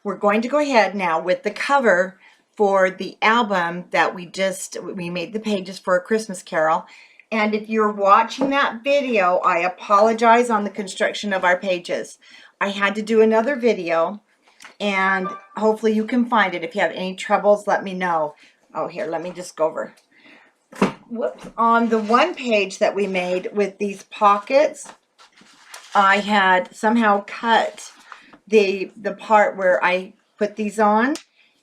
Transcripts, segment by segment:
we're going to go ahead now with the cover for the album that we made the pages for A Christmas Carol. And if you're watching that video, I apologize on the construction of our pages. I had to do another video, and hopefully you can find it. If you have any troubles, let me know. Oh, here, let me just go over. Whoops. On the one page that we made with these pockets, I had somehow cut the part where I put these on,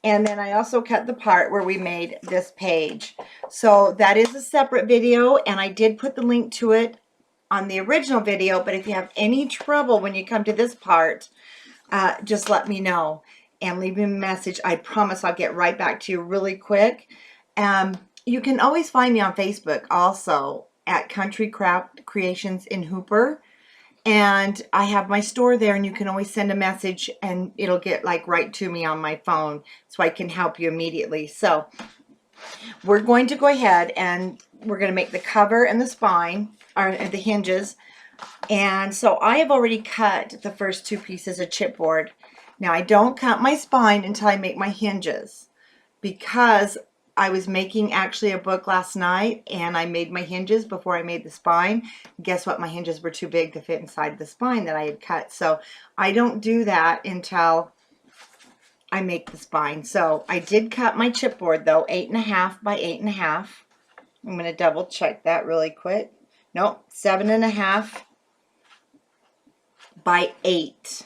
and then I also cut the part where we made this page. So that is a separate video, and I did put the link to it on the original video, but if you have any trouble when you come to this part, just let me know and leave me a message. I promise I'll get right back to you really quick. You can always find me on Facebook also at Country Craft Creations in Hooper. And I have my store there, and you can always send a message and it'll get like right to me on my phone so I can help you immediately. So we're going to go ahead and we're going to make the cover and the spine, or the hinges. And so I have already cut the first two pieces of chipboard. Now I don't cut my spine until I make my hinges, because I was making actually a book last night and I made my hinges before I made the spine. Guess what? My hinges were too big to fit inside the spine that I had cut. So I don't do that until I make the spine. So I did cut my chipboard though, 8.5 by 8.5. I'm going to double check that really quick. Nope, 7.5 by 8.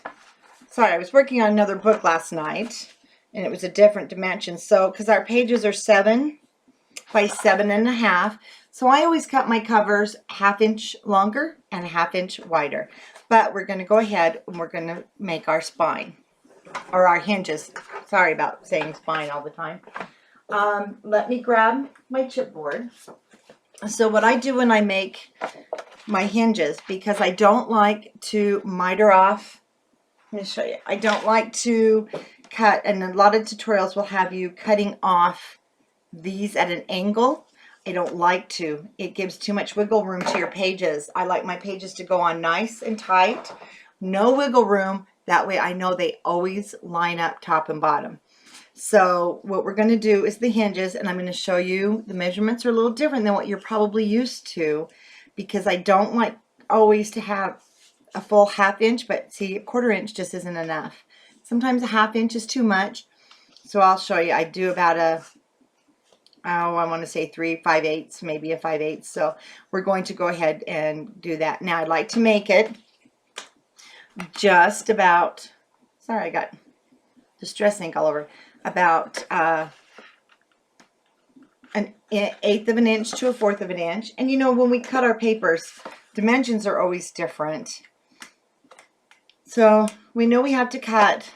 Sorry, I was working on another book last night, and it was a different dimension. So, because our pages are 7 by 7.5, so I always cut my covers 1/2 inch longer and 1/2 inch wider. But we're going to go ahead and we're going to make our spine, or our hinges. Sorry about saying spine all the time. Let me grab my chipboard. So what I do when I make my hinges, because I don't like to miter off, let me show you. I don't like to cut, and a lot of tutorials will have you cutting off these at an angle. I don't like to. It gives too much wiggle room to your pages. I like my pages to go on nice and tight. No wiggle room. That way I know they always line up top and bottom. So what we're going to do is the hinges, and I'm going to show you the measurements are a little different than what you're probably used to, because I don't like always to have a full 1/2 inch, but see, 1/4 inch just isn't enough. Sometimes a 1/2 inch is too much. So I'll show you. I do about a, I want to say 3 5/8, maybe a 5/8. So we're going to go ahead and do that. Now I'd like to make it just about, sorry, I got distress ink all over, about an 1/8 of an inch to a 1/4 of an inch. And you know, when we cut our papers, dimensions are always different. So we know we have to cut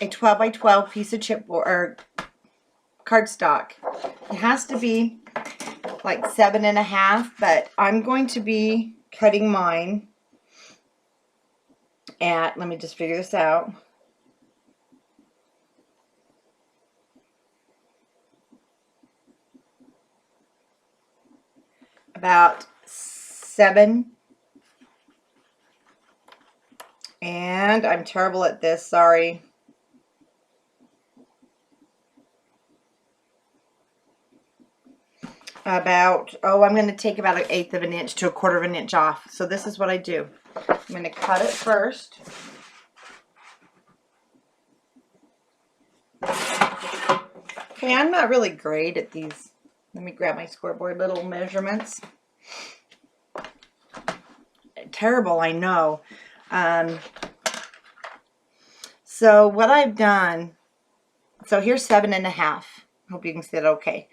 a 12 by 12 piece of chipboard or cardstock. It has to be like 7.5, but I'm going to be cutting mine at, let me just figure this out, about 7, and I'm terrible at this, sorry. About, I'm going to take about 1/8 of an inch to a 1/4 of an inch off. So this is what I do. I'm going to cut it first. Okay, I'm not really great at these. Let me grab my scoreboard little measurements. Terrible, I know. So what I've done, so here's 7.5. Hope you can see it okay.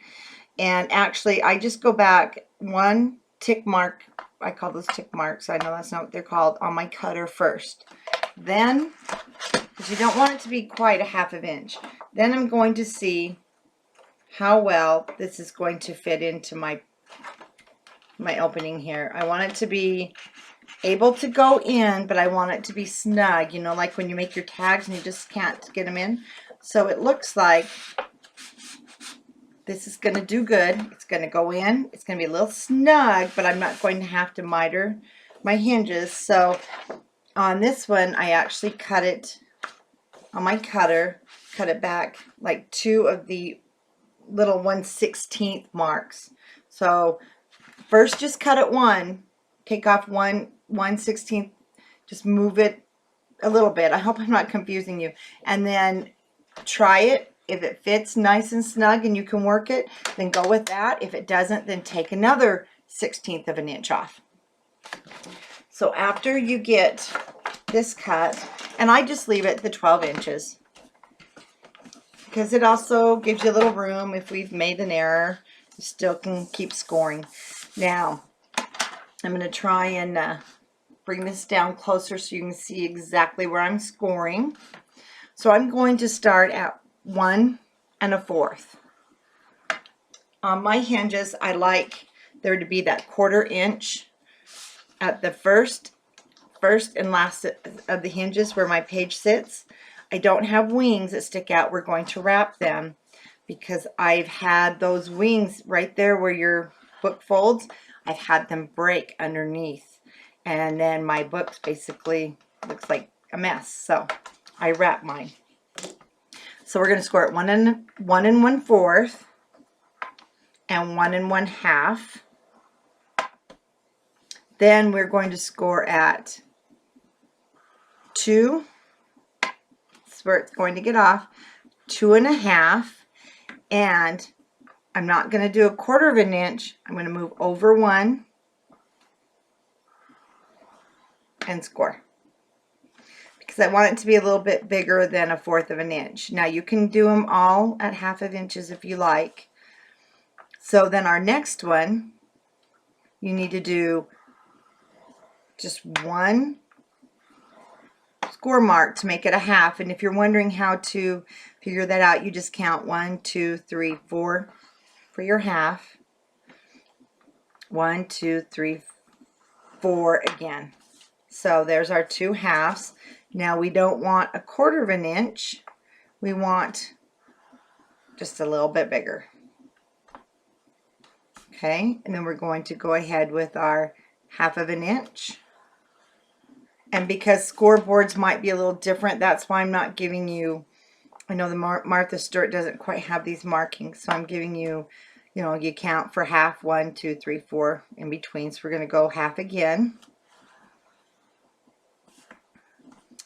And actually, I just go back one tick mark. I call those tick marks. I know that's not what they're called, on my cutter first. Then, because you don't want it to be quite a 1/2 inch. Then I'm going to see how well this is going to fit into my opening here. I want it to be able to go in, but I want it to be snug. You know, like when you make your tags and you just can't get them in. So it looks like this is going to do good. It's going to go in. It's going to be a little snug, but I'm not going to have to miter my hinges. So on this one, I actually cut it on my cutter, cut it back like 2 of the little 1/16 marks. So first just cut it 1, take off 1/16, just move it a little bit. I hope I'm not confusing you. And then try it. If it fits nice and snug and you can work it, then go with that. If it doesn't, then take another 1/16 of an inch off. So after you get this cut, and I just leave it the 12 inches because it also gives you a little room if we've made an error. You still can keep scoring. Now, I'm going to try and bring this down closer so you can see exactly where I'm scoring. So I'm going to start at 1 1/4. On my hinges, I like there to be that 1/4 inch at the first and last of the hinges where my page sits. I don't have wings that stick out. We're going to wrap them because I've had those wings right there where your book folds. I've had them break underneath, and then my book basically looks like a mess. So I wrap mine. So we're going to score at 1 1/4 and 1 1/2. Then we're going to score at 2. That's where it's going to get off. 2 1/2, and I'm not going to do 1/4 of an inch. I'm going to move over 1 and score because I want it to be a little bit bigger than 1/4 of an inch. Now you can do them all at 1/2 inches if you like. So then our next one, you need to do just 1 score mark to make it a 1/2. And if you're wondering how to figure that out, you just count 1 2 3 4 for your 1/2. 1 2 3 4 again. So there's our 2 halves. Now we don't want 1/4 of an inch. We want just a little bit bigger. Okay, and then we're going to go ahead with our 1/2 of an inch. And because scoreboards might be a little different, that's why I'm not giving you, I know the Martha Stewart doesn't quite have these markings, so I'm giving you, you count for 1/2, 1 2 3 4 in between. So we're going to go 1/2 again.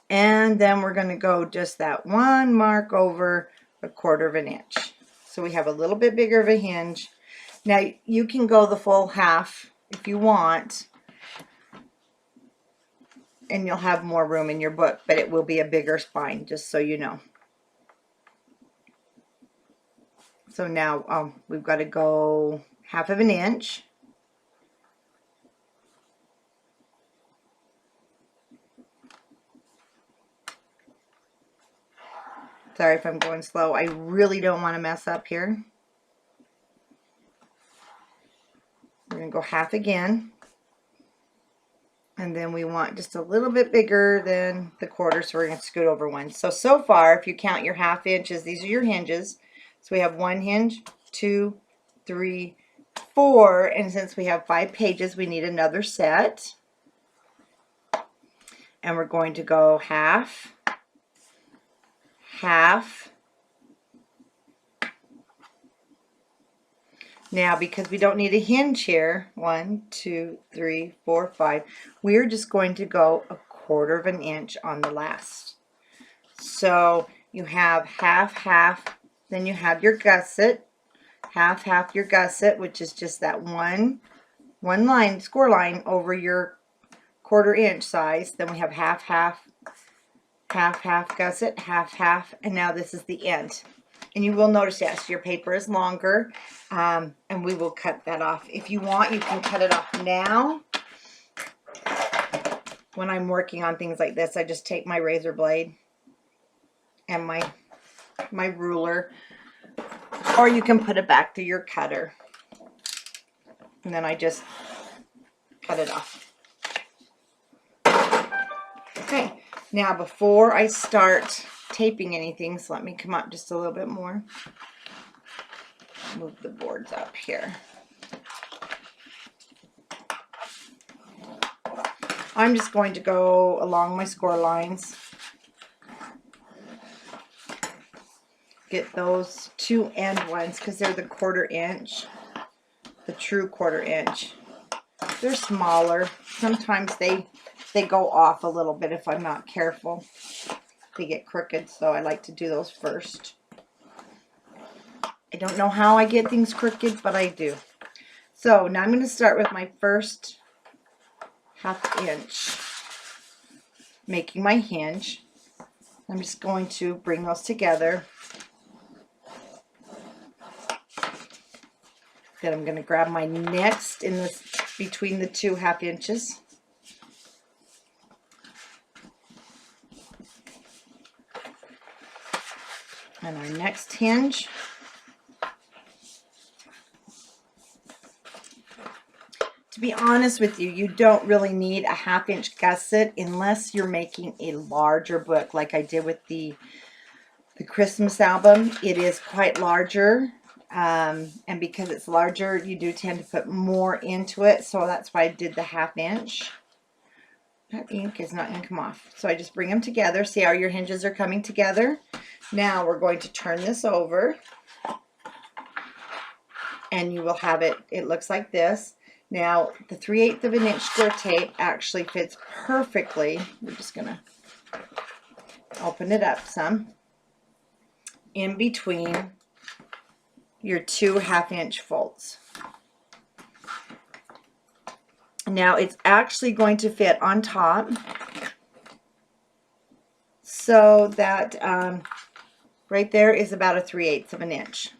And then we're going to go just that 1 mark over 1/4 of an inch. So we have a little bit bigger of a hinge. Now you can go the full 1/2 if you want, and you'll have more room in your book, but it will be a bigger spine, just so you know. So now we've got to go 1/2 of an inch. Sorry if I'm going slow. I really don't want to mess up here. We're going to go 1/2 again. And then we want just a little bit bigger than the 1/4, so we're going to scoot over 1. So far, if you count your 1/2 inches, these are your hinges. So we have 1 hinge, 2, 3, 4, and since we have 5 pages, we need another set. And we're going to go 1/2, 1/2. Now, because we don't need a hinge here, 1 2 3 4 5, we're just going to go 1/4 of an inch on the last. So you have 1/2, 1/2, then you have your gusset, 1/2, 1/2 your gusset, which is just that one line, score line over your 1/4 inch size. Then we have 1/2, 1/2, 1/2, 1/2 gusset, 1/2, 1/2, and now this is the end. And you will notice, yes, your paper is longer, and we will cut that off. If you want, you can cut it off now. When I'm working on things like this, I just take my razor blade and my ruler, or you can put it back to your cutter. And then I just cut it off. Okay, now before I start taping anything, so let me come up just a little bit more. Move the boards up here. I'm just going to go along my score lines get those 2 end ones because they're the 1/4 inch, the true 1/4 inch. They're smaller. Sometimes they go off a little bit if I'm not careful. They get crooked, so I like to do those first. I don't know how I get things crooked, but I do. So now I'm going to start with my first 1/2 inch, making my hinge. I'm just going to bring those together. Then I'm going to grab my next in this between the 2 1/2 inches. And our next hinge. To be honest with you, you don't really need a 1/2 inch gusset unless you're making a larger book like I did with the Christmas album. It is quite larger, and because it's larger, you do tend to put more into it, so that's why I did the 1/2 inch. That ink is not going to come off. So I just bring them together. See how your hinges are coming together? Now we're going to turn this over, and you will have it, it looks like this. Now, the 3/8 of an inch square tape actually fits perfectly. We're just going to open it up some, in between your 2 1/2 inch folds. Now, it's actually going to fit on top, so that right there is about a 3/8 of an inch.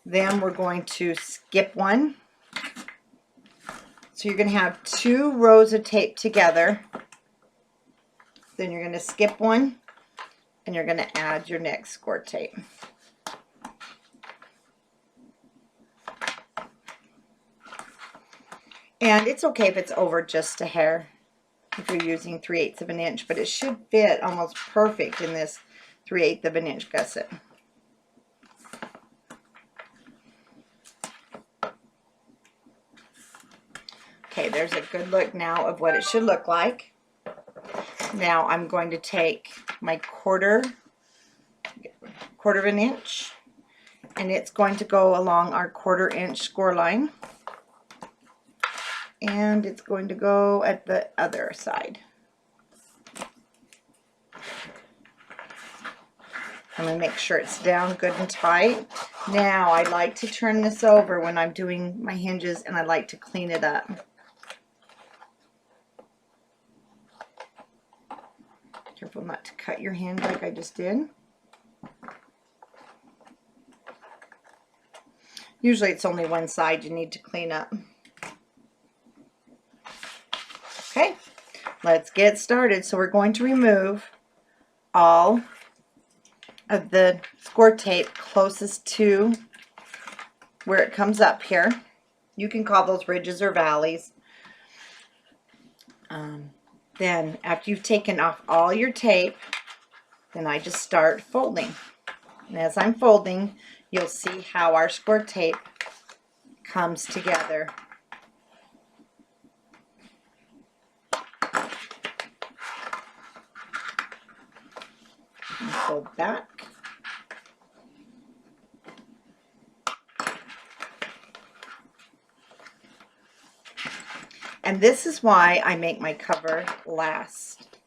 Then we're going to skip one. So you're going to have 2 rows of tape together. Then you're going to skip one, and you're going to add your next score tape. And it's okay if it's over just a hair if you're using 3/8 of an inch, but it should fit almost perfect in this 3/8 of an inch gusset. Okay, there's a good look now of what it should look like. Now I'm going to take my quarter of an inch, and it's going to go along our 1/4 inch score line, and it's going to go at the other side. I'm going to make sure it's down good and tight. Now I like to turn this over when I'm doing my hinges, and I like to clean it up. Careful not to cut your hinge like I just did. Usually it's only one side you need to clean up. Okay, let's get started. So we're going to remove all of the score tape closest to where it comes up here. You can call those ridges or valleys. Then after you've taken off all your tape, then I just start folding. And as I'm folding, you'll see how our score tape comes together. And fold back. And this is why I make my cover last,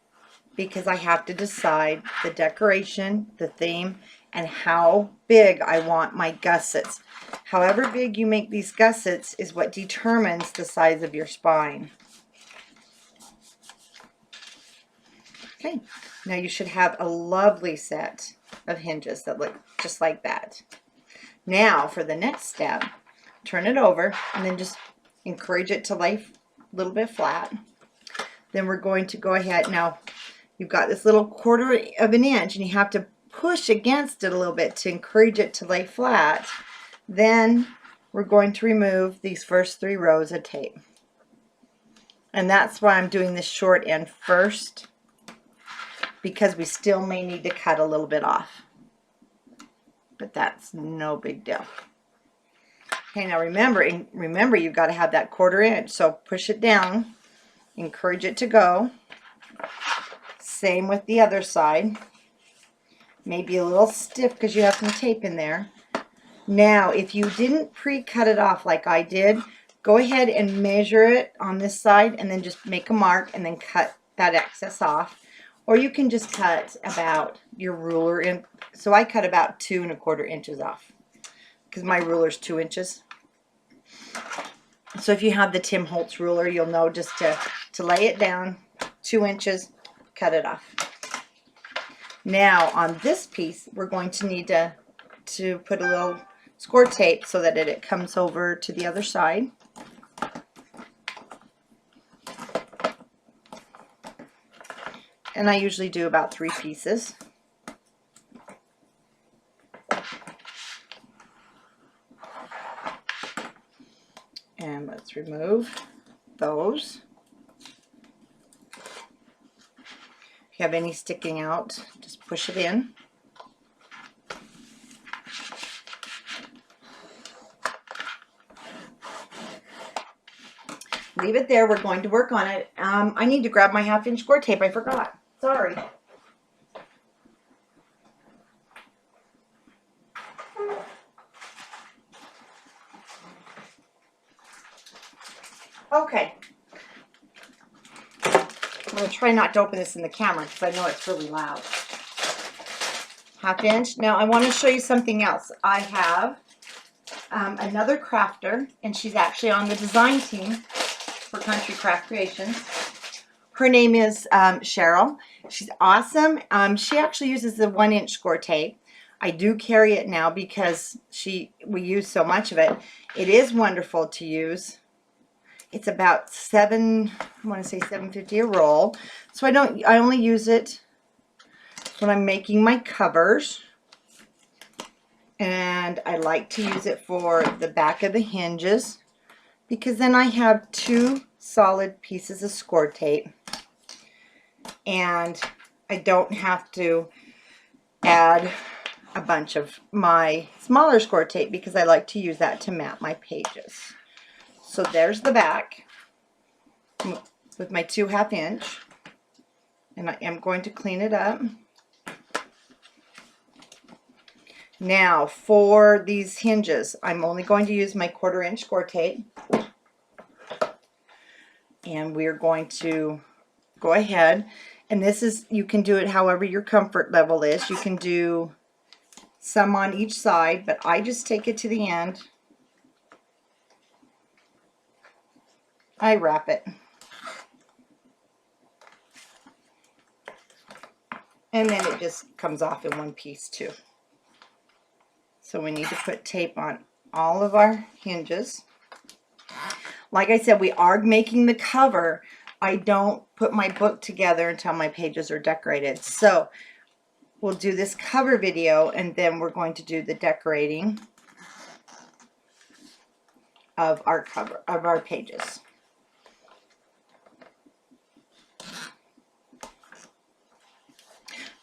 because I have to decide the decoration, the theme, and how big I want my gussets. However big you make these gussets is what determines the size of your spine. Okay, now you should have a lovely set of hinges that look just like that. Now for the next step, turn it over and then just encourage it to lay a little bit flat. Then we're going to go ahead. Now you've got this little 1/4 of an inch, and you have to push against it a little bit to encourage it to lay flat. Then we're going to remove these first 3 rows of tape, and that's why I'm doing this short end first, because we still may need to cut a little bit off, but that's no big deal. Okay, now remember you've got to have that 1/4 inch, so push it down, encourage it to go. Same with the other side. Maybe a little stiff because you have some tape in there. Now, if you didn't pre-cut it off like I did, go ahead and measure it on this side and then just make a mark and then cut that excess off. Or you can just cut about your ruler in. So I cut about 2 1/4 inches off because my ruler's 2 inches. So if you have the Tim Holtz ruler, you'll know just to lay it down 2 inches, cut it off. Now on this piece, we're going to need to put a little score tape so that it comes over to the other side. And I usually do about 3 pieces. And let's remove those. If you have any sticking out, just push it in. Leave it there. We're going to work on it. I need to grab my 1/2 inch score tape. I forgot. Sorry. Okay. I'm going to try not to open this in the camera because I know it's really loud. 1/2 inch. Now I want to show you something else. I have another crafter, and she's actually on the design team for Country Craft Creations. Her name is Cheryl. She's awesome. She actually uses the 1 inch score tape. I do carry it now because we use so much of it. It is wonderful to use. It's about I want to say $7.50 a roll. So I only use it when I'm making my covers. And I like to use it for the back of the hinges because then I have 2 solid pieces of score tape. And I don't have to add a bunch of my smaller score tape because I like to use that to map my pages. So there's the back with my 2 1/2 inch, and I am going to clean it up. Now for these hinges, I'm only going to use my 1/4 inch score tape, and we're going to go ahead, and this is, you can do it however your comfort level is. You can do some on each side, but I just take it to the end. I wrap it. And then it just comes off in one piece too. So we need to put tape on all of our hinges. Like I said, we are making the cover. I don't put my book together until my pages are decorated. So we'll do this cover video and then we're going to do the decorating of our cover, of our pages.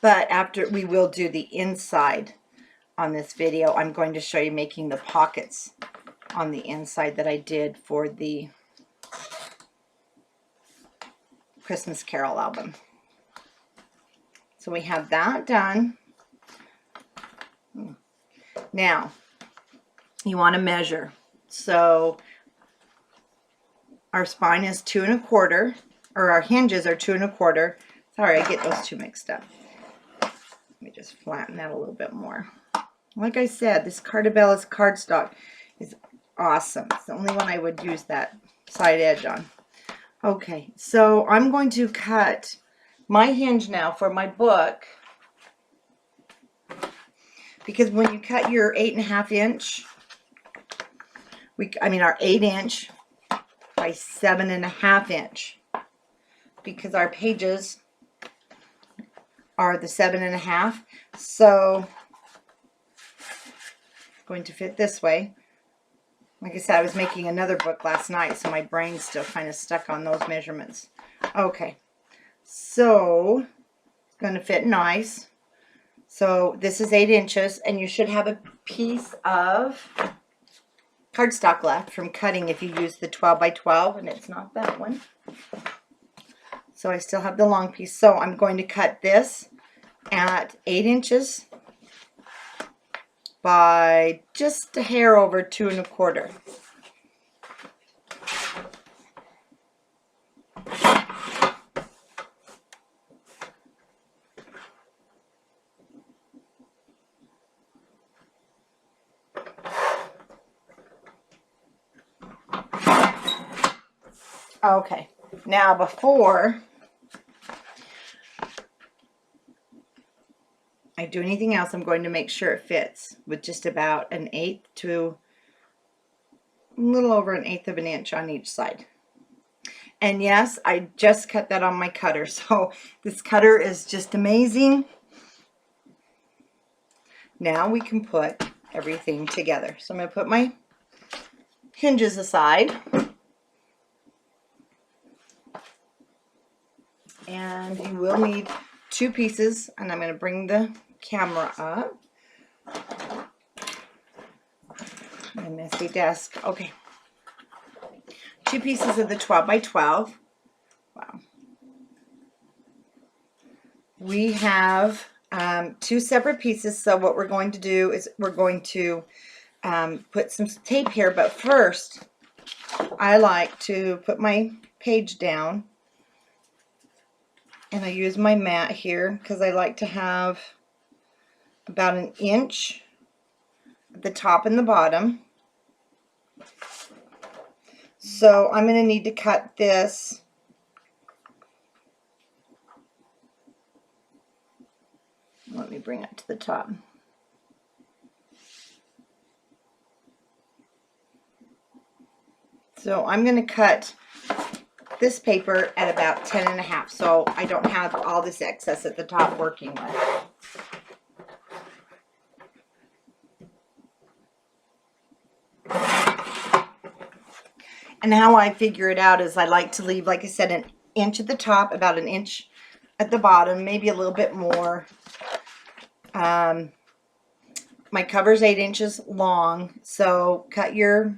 But after, we will do the inside on this video. I'm going to show you making the pockets on the inside that I did for the Christmas Carol album. So we have that done. Now, you want to measure. So our spine is 2 1/4, or our hinges are 2 1/4. Sorry, I get those two mixed up. Let me just flatten that a little bit more. Like I said, this Cartabella's cardstock is awesome. It's the only one I would use that side edge on. Okay, so I'm going to cut my hinge now for my book, because when you cut your 8 1/2 inch, our 8 inch by 7 1/2 inch, because our pages are the 7 1/2, so going to fit this way. Like I said, I was making another book last night, so my brain's still kind of stuck on those measurements. Okay, so it's going to fit nice. So this is 8 inches, and you should have a piece of cardstock left from cutting if you use the 12 by 12, and it's not that one. So I still have the long piece. So I'm going to cut this at 8 inches by just a hair over 2 1/4. Okay, now before I do anything else, I'm going to make sure it fits with just about 1/8 to a little over 1/8 of an inch on each side. And yes, I just cut that on my cutter, so this cutter is just amazing. Now we can put everything together. So I'm going to put my hinges aside. And you will need 2 pieces, and I'm going to bring the camera up. My messy desk. Okay. 2 pieces of the 12 by 12. Wow. We have 2 separate pieces, so what we're going to do is we're going to put some tape here, but first I like to put my page down, and I use my mat here because I like to have about 1 inch at the top and the bottom. So I'm going to need to cut this Let me bring it to the top. So I'm going to cut this paper at about 10 1/2, so I don't have all this excess at the top working with. And how I figure it out is I like to leave, like I said, 1 inch at the top, about 1 inch at the bottom, maybe a little bit more. My cover's 8 inches long, so cut your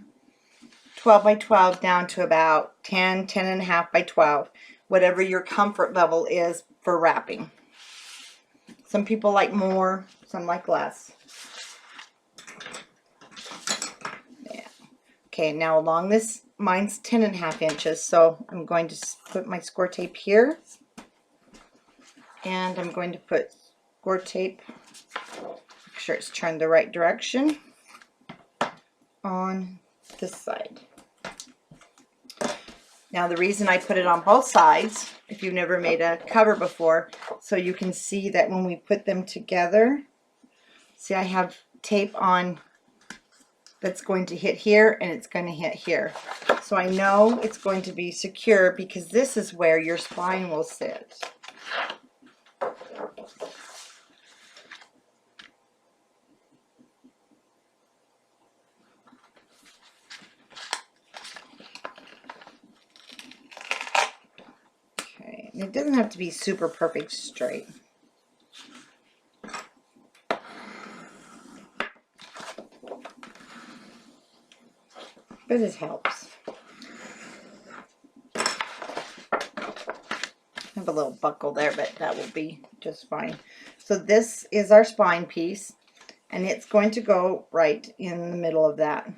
12 by 12 down to about 10 1/2 by 12, whatever your comfort level is for wrapping. Some people like more, some like less. Yeah. Okay, now along this, mine's 10 1/2 inches, so I'm going to put my score tape here, and I'm going to put score tape, make sure it's turned the right direction, on this side. Now the reason I put it on both sides, if you've never made a cover before, so you can see that when we put them together, see I have tape on that's going to hit here and it's going to hit here. So I know it's going to be secure because this is where your spine will sit. Okay, and it doesn't have to be super perfect straight. But it helps. I have a little buckle there, but that will be just fine. So this is our spine piece, and it's going to go right in the middle of that.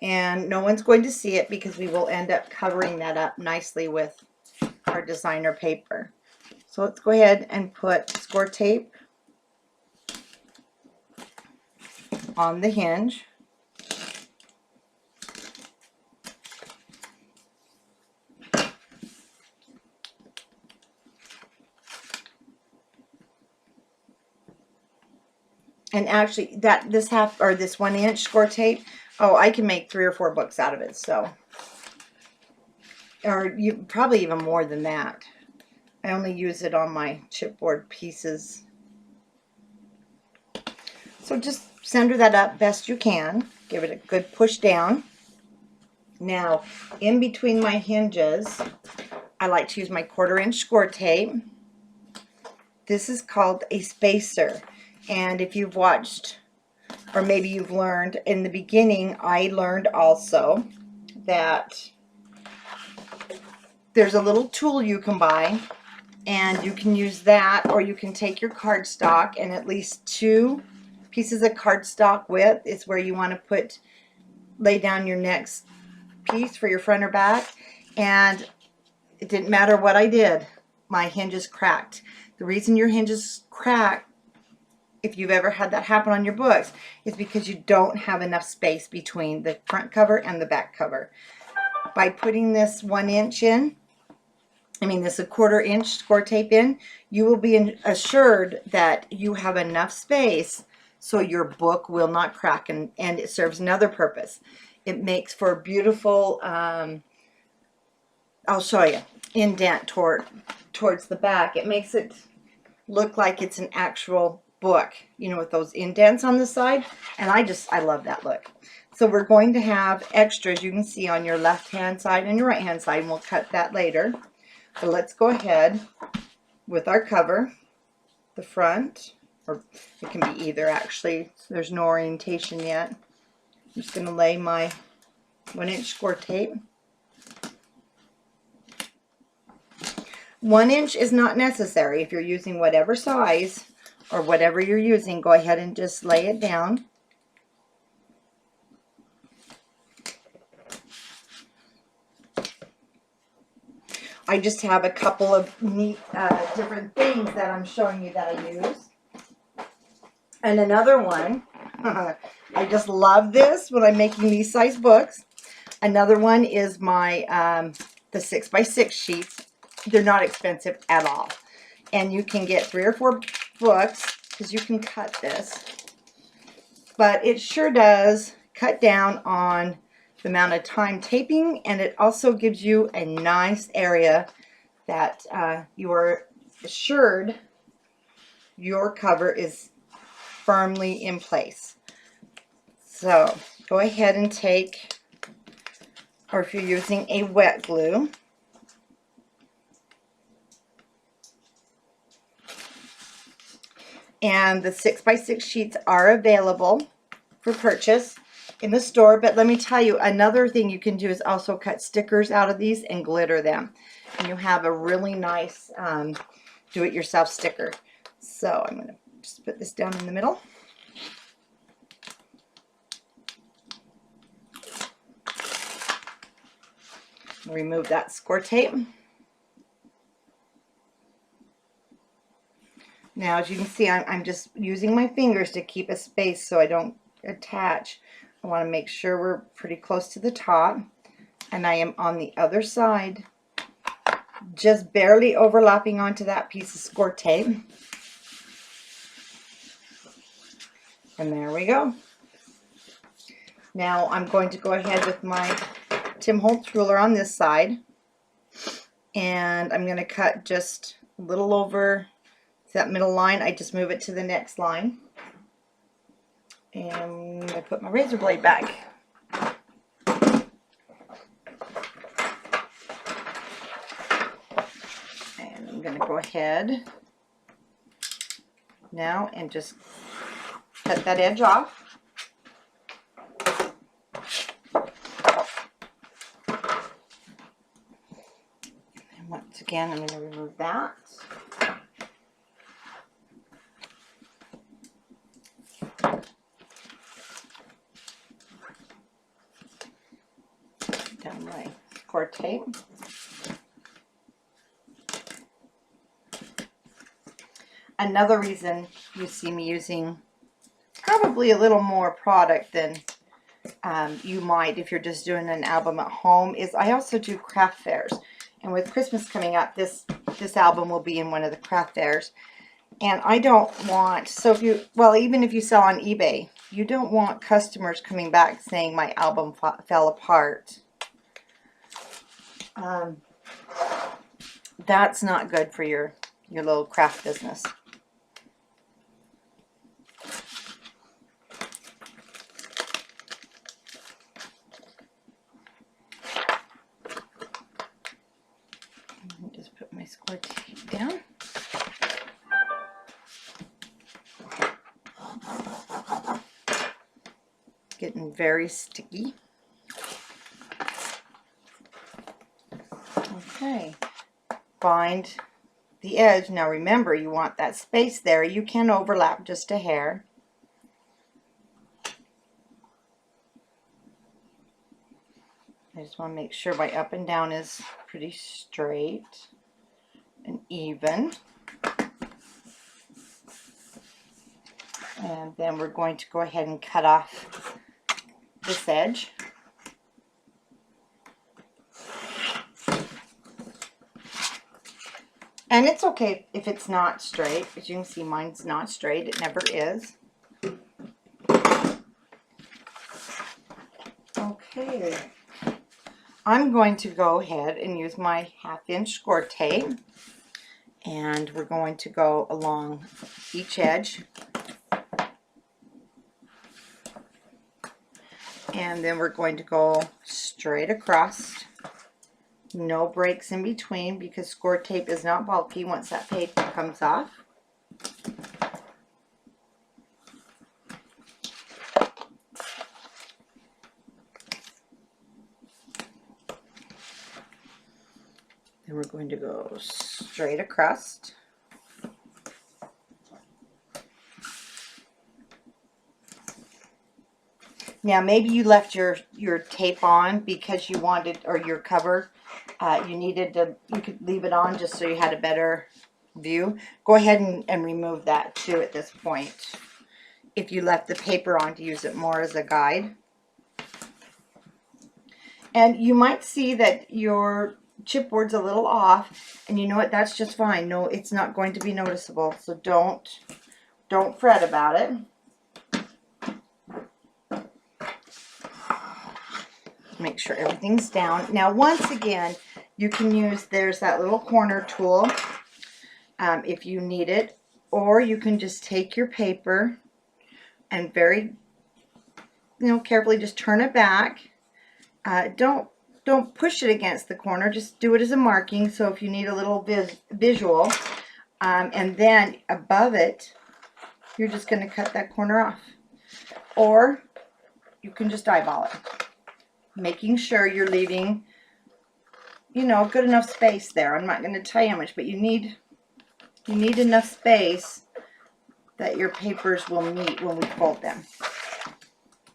And no one's going to see it because we will end up covering that up nicely with our designer paper. So let's go ahead and put score tape on the hinge. And actually this 1 inch score tape, oh, I can make 3 or 4 books out of it, so, or you probably even more than that. I only use it on my chipboard pieces. So just center that up best you can. Give it a good push down. Now, in between my hinges, I like to use my 1/4 inch score tape. This is called a spacer. And if you've watched, or maybe you've learned, in the beginning, I learned also that there's a little tool you can buy, and you can use that, or you can take your cardstock, and at least 2 pieces of cardstock width is where you want to lay down your next piece for your front or back. And it didn't matter what I did, my hinges cracked. The reason your hinges crack, if you've ever had that happen on your books, is because you don't have enough space between the front cover and the back cover. By putting this 1 inch in, this 1/4 inch score tape in, you will be assured that you have enough space so your book will not crack, and it serves another purpose. It makes for a beautiful, I'll show you, indent towards the back. It makes it look like it's an actual book, with those indents on the side, and I love that look. So we're going to have extras, you can see, on your left hand side and your right hand side, and we'll cut that later. But let's go ahead with our cover, the front, or it can be either actually, there's no orientation yet. I'm just going to lay my 1 inch score tape. 1 inch is not necessary. If you're using whatever size or whatever you're using, go ahead and just lay it down. I just have a couple of neat different things that I'm showing you that I use. And another one, I just love this when I'm making these size books. Another one is my the 6x6 sheets. They're not expensive at all. And you can get 3 or 4 books because you can cut this. But it sure does cut down on the amount of time taping, and it also gives you a nice area that you are assured your cover is firmly in place. So go ahead and take, or if you're using a wet glue, and the 6x6 sheets are available for purchase in the store. But let me tell you, another thing you can do is also cut stickers out of these and glitter them, and you have a really nice do-it-yourself sticker. So I'm going to just put this down in the middle. Remove that score tape. Now, as you can see, I'm just using my fingers to keep a space so I don't attach. I want to make sure we're pretty close to the top, and I am on the other side, just barely overlapping onto that piece of score tape. And there we go. Now I'm going to go ahead with my Tim Holtz ruler on this side, and I'm going to cut just a little over that middle line. I just move it to the next line, and I put my razor blade back. And I'm going to go ahead now and just cut that edge off. And once again, I'm going to remove that. Down my score tape. Another reason you see me using probably a little more product than you might if you're just doing an album at home is I also do craft fairs. And with Christmas coming up, this album will be in one of the craft fairs. And I don't want, so if you, well, even if you sell on eBay, you don't want customers coming back saying my album fell apart. That's not good for your little craft business. Just put my score tape down. Getting very sticky. Okay. Okay, find the edge. Now remember, you want that space there. You can overlap just a hair. I just want to make sure my up and down is pretty straight and even. And then we're going to go ahead and cut off this edge. And it's okay if it's not straight. As you can see, mine's not straight. It never is. Okay. I'm going to go ahead and use my 1/2" score tape. And we're going to go along each edge. And then we're going to go straight across. No breaks in between because score tape is not bulky once that paper comes off. Then we're going to go straight across. Now maybe you left your tape on because you wanted, or your cover, you needed to, you could leave it on just so you had a better view. Go ahead and remove that too at this point. If you left the paper on to use it more as a guide. And you might see that your chipboard's a little off, and you know what, that's just fine. No, it's not going to be noticeable, so don't fret about it. Make sure everything's down. Now once again, you can use, there's that little corner tool if you need it, or you can just take your paper and very, carefully just turn it back. Don't push it against the corner, just do it as a marking, so if you need a little visual, and then above it, you're just going to cut that corner off. Or you can just eyeball it, making sure you're leaving, good enough space there. I'm not going to tell you how much, but you need enough space that your papers will meet when we fold them.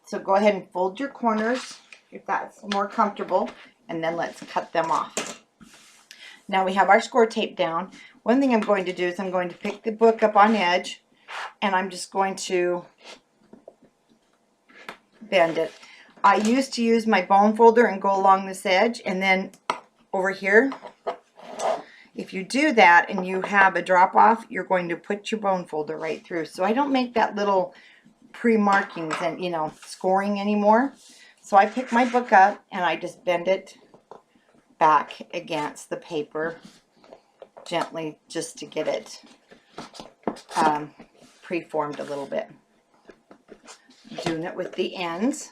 So go ahead and fold your corners if that's more comfortable, and then let's cut them off. Now we have our score tape down. One thing I'm going to do is I'm going to pick the book up on edge, and I'm just going to bend it. I used to use my bone folder and go along this edge, and then over here, if you do that and you have a drop off, you're going to put your bone folder right through. So I don't make that little pre-markings and scoring anymore. So I pick my book up and I just bend it back against the paper gently, just to get it pre-formed a little bit. Doing it with the ends.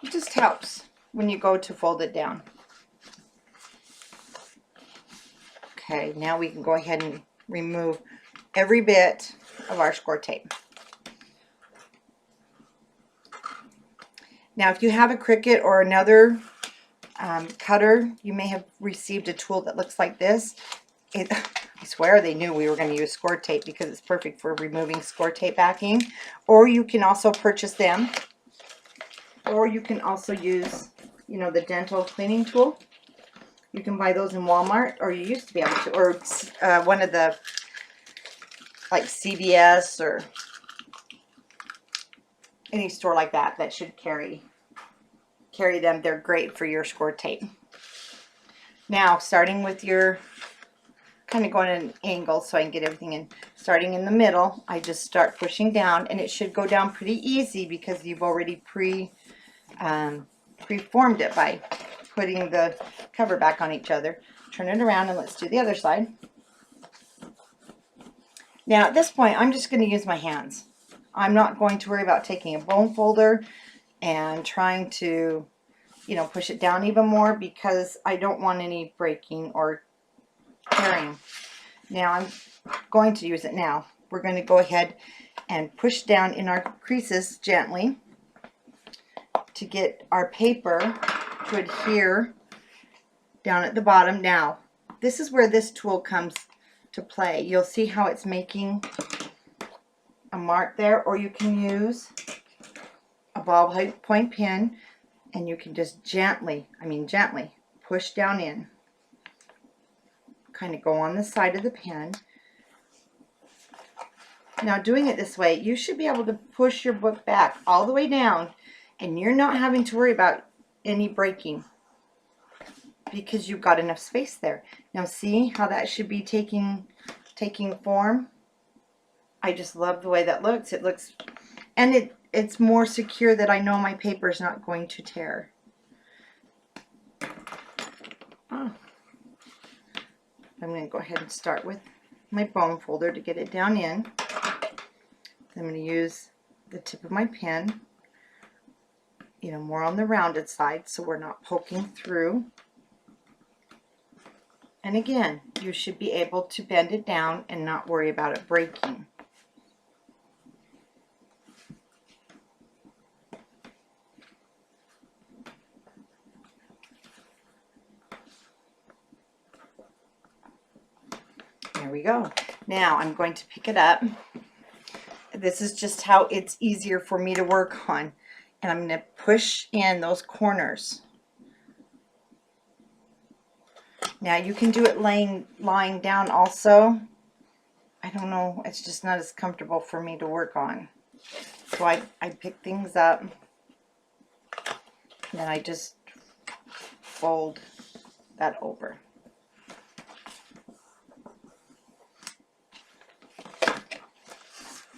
It just helps when you go to fold it down. Okay, now we can go ahead and remove every bit of our score tape. Now if you have a Cricut or another cutter, you may have received a tool that looks like this. I swear they knew we were going to use score tape because it's perfect for removing score tape backing. Or you can also purchase them. Or you can also use, the dental cleaning tool. You can buy those in Walmart, or you used to be able to, or one of the, like CVS or any store like that that should carry them. They're great for your score tape. Now, starting with your, kind of going at an angle so I can get everything in. Starting in the middle, I just start pushing down, and it should go down pretty easy because you've already preformed it by putting the cover back on each other. Turn it around and let's do the other side. Now at this point, I'm just going to use my hands. I'm not going to worry about taking a bone folder and trying to, push it down even more because I don't want any breaking or tearing. Now I'm going to use it now. We're going to go ahead and push down in our creases gently to get our paper to adhere down at the bottom. Now, this is where this tool comes to play. You'll see how it's making a mark there, or you can use a ballpoint pen and you can just gently push down in. Kind of go on the side of the pen. Now, doing it this way, you should be able to push your book back all the way down and you're not having to worry about any breaking because you've got enough space there. Now see how that should be taking form? I just love the way that looks. It looks, and it's more secure that I know my paper is not going to tear. Oh. I'm going to go ahead and start with my bone folder to get it down in. I'm going to use the tip of my pen, more on the rounded side so we're not poking through. And again, you should be able to bend it down and not worry about it breaking. There we go. Now I'm going to pick it up. This is just how it's easier for me to work on. And I'm going to push in those corners. Now you can do it lying down also. I don't know, it's just not as comfortable for me to work on. So I pick things up and then I just fold that over.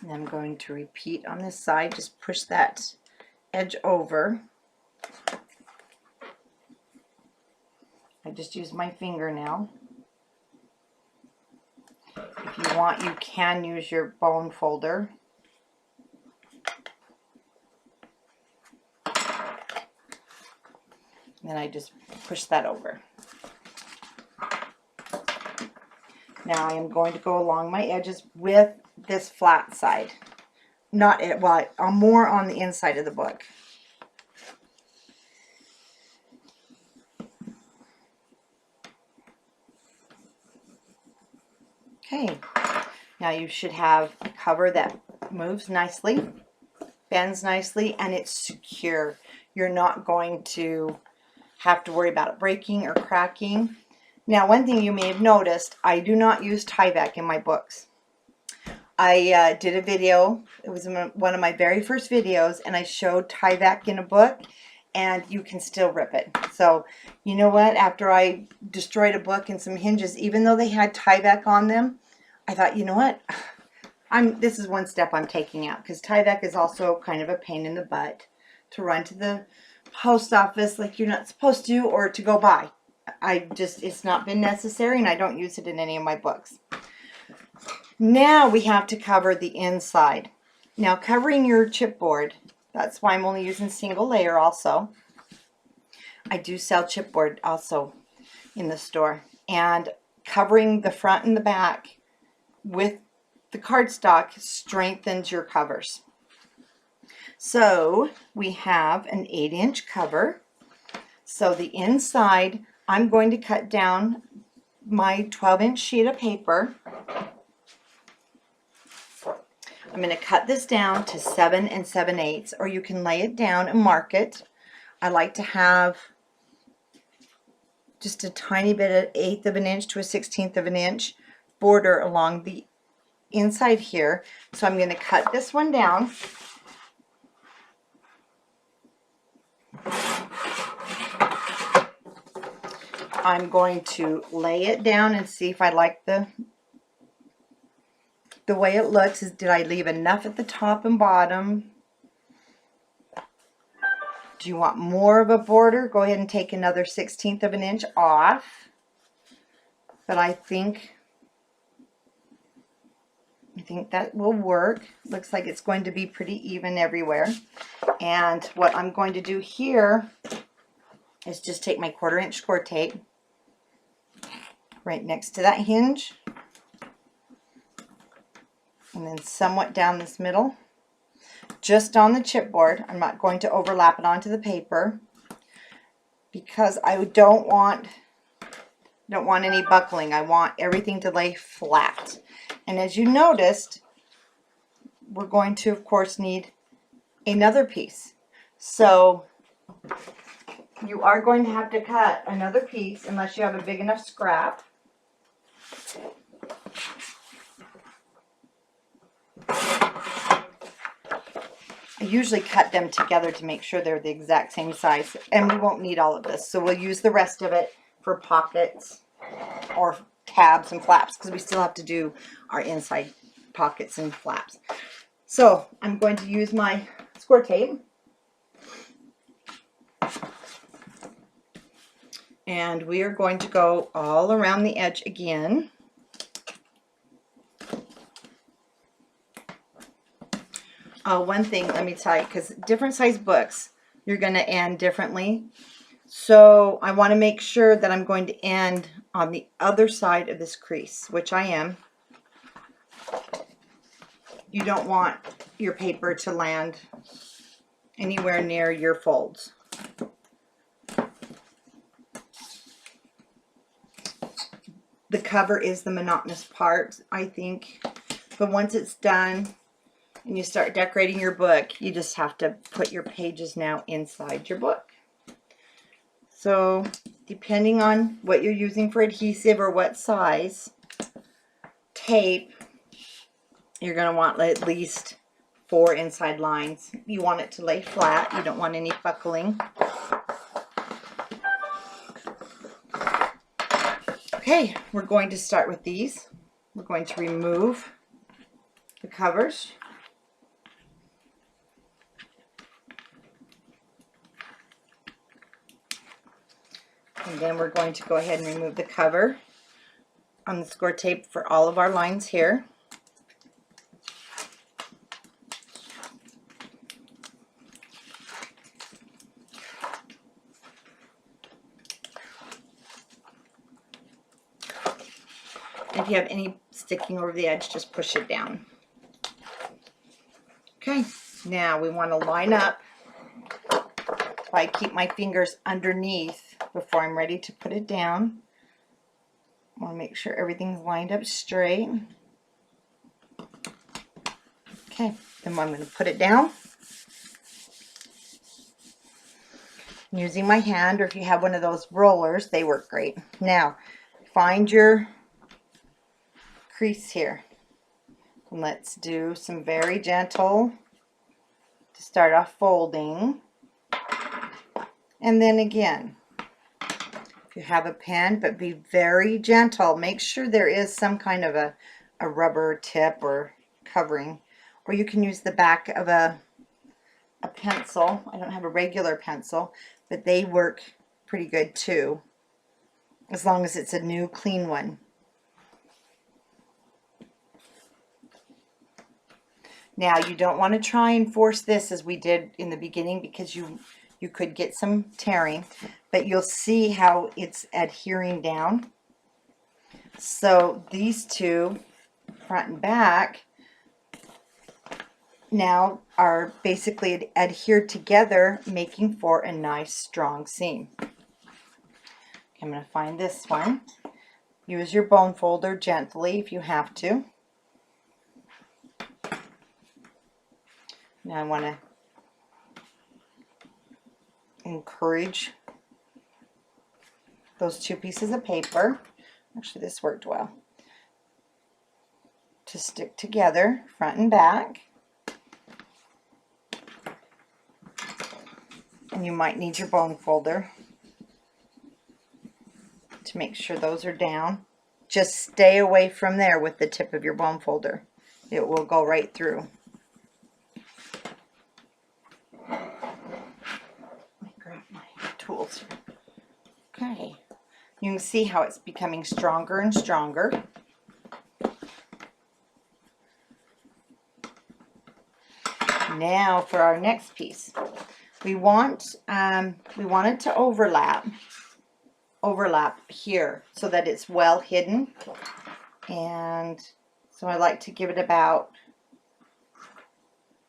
And I'm going to repeat on this side, just push that edge over. I just use my finger now. If you want, you can use your bone folder. And then I just push that over. Now I am going to go along my edges with this flat side. I'm more on the inside of the book. Okay, now you should have a cover that moves nicely, bends nicely, and it's secure. You're not going to have to worry about it breaking or cracking. Now, one thing you may have noticed, I do not use Tyvek in my books. I did a video, it was one of my very first videos, and I showed Tyvek in a book, and you can still rip it. So, you know what, after I destroyed a book and some hinges, even though they had Tyvek on them, I thought, you know what, this is one step I'm taking out, because Tyvek is also kind of a pain in the butt to run to the post office like you're not supposed to, or to go buy. It's not been necessary, and I don't use it in any of my books. Now we have to cover the inside. Now, covering your chipboard, that's why I'm only using single layer also. I do sell chipboard also in the store. And covering the front and the back with the cardstock strengthens your covers. So we have an 8-inch cover. So the inside, I'm going to cut down my 12-inch sheet of paper. I'm going to cut this down to 7 7/8, or you can lay it down and mark it. I like to have just a tiny bit of 1/8 of an inch to a 1/16 of an inch border along the inside here. So I'm going to cut this one down. I'm going to lay it down and see if I like the way it looks. Did I leave enough at the top and bottom? Do you want more of a border? Go ahead and take another 1/16 of an inch off. But I think that will work. Looks like it's going to be pretty even everywhere. And what I'm going to do here is just take my 1/4 inch score tape right next to that hinge, and then somewhat down this middle, just on the chipboard. I'm not going to overlap it onto the paper. because I don't want any buckling. I want everything to lay flat. And as you noticed, we're going to, of course, need another piece. So you are going to have to cut another piece unless you have a big enough scrap. I usually cut them together to make sure they're the exact same size, and we won't need all of this. So we'll use the rest of it for pockets or tabs and flaps, because we still have to do our inside pockets and flaps. So I'm going to use my score tape. And we are going to go all around the edge again. One thing, let me tell you, because different size books, you're going to end differently. So I want to make sure that I'm going to end on the other side of this crease, which I am. You don't want your paper to land anywhere near your folds. The cover is the monotonous part, I think. But once it's done and you start decorating your book, you just have to put your pages now inside your book. So depending on what you're using for adhesive or what size tape, you're going to want at least 4 inside lines. You want it to lay flat. You don't want any buckling. Okay, we're going to start with these. We're going to remove the covers. And then we're going to go ahead and remove the cover on the score tape for all of our lines here. If you have any sticking over the edge, just push it down. Okay, now we want to line up. If I keep my fingers underneath before I'm ready to put it down, I want to make sure everything's lined up straight. Okay, then I'm going to put it down. Using my hand, or if you have one of those rollers, they work great. Now, find your crease here. And let's do some very gentle to start off folding. And then again, if you have a pen, but be very gentle. Make sure there is some kind of a rubber tip or covering. Or you can use the back of a pencil. I don't have a regular pencil, but they work pretty good too, as long as it's a new clean one. Now you don't want to try and force this as we did in the beginning, because you could get some tearing, but you'll see how it's adhering down. So these two, front and back, now are basically adhered together, making for a nice strong seam. I'm going to find this one. Use your bone folder gently if you have to. Now I want to encourage those 2 pieces of paper, actually this worked well, to stick together front and back. And you might need your bone folder to make sure those are down. Just stay away from there with the tip of your bone folder. It will go right through. Tools. Okay, you can see how it's becoming stronger and stronger. Now for our next piece, we want it to overlap here so that it's well hidden, and so I like to give it about,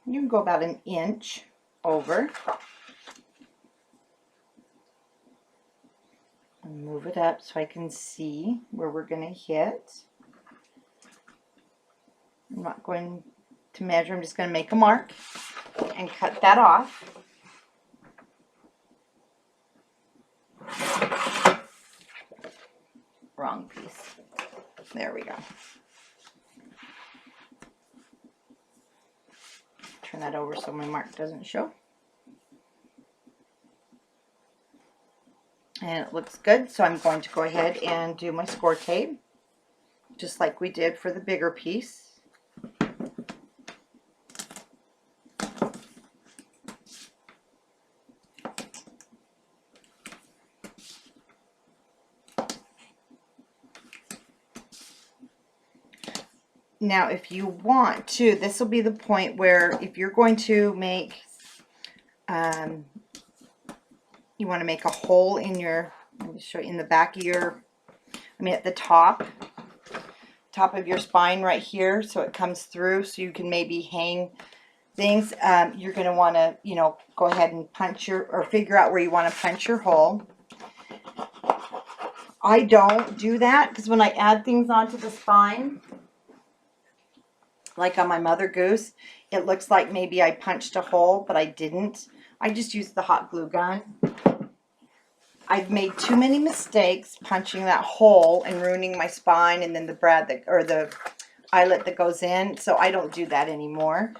you can go about 1 inch over. Move it up so I can see where we're going to hit. I'm not going to measure, I'm just going to make a mark and cut that off. Wrong piece. There we go. Turn that over so my mark doesn't show. And it looks good, so I'm going to go ahead and do my score tape, just like we did for the bigger piece. Now, if you want to, this will be the point where if you're going to make, you want to make a hole in your, let me show you, in the back of your, at the top of your spine right here, so it comes through, so you can maybe hang things. You're going to want to, go ahead and punch or figure out where you want to punch your hole. I don't do that because when I add things onto the spine, like on my Mother Goose, it looks like maybe I punched a hole, but I didn't. I just used the hot glue gun. I've made too many mistakes punching that hole and ruining my spine and then the brad that, or the eyelet that goes in, so I don't do that anymore.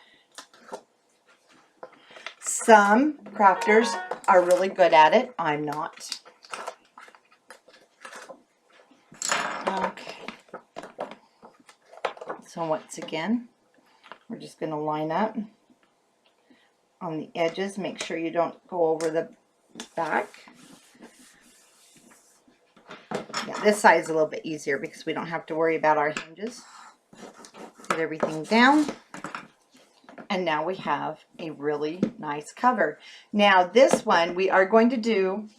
Some crafters are really good at it. I'm not. Okay. So once again, we're just going to line up on the edges. Make sure you don't go over the back. Yeah, this side is a little bit easier because we don't have to worry about our hinges. Get everything down. And now we have a really nice cover. Now this one we are going to do,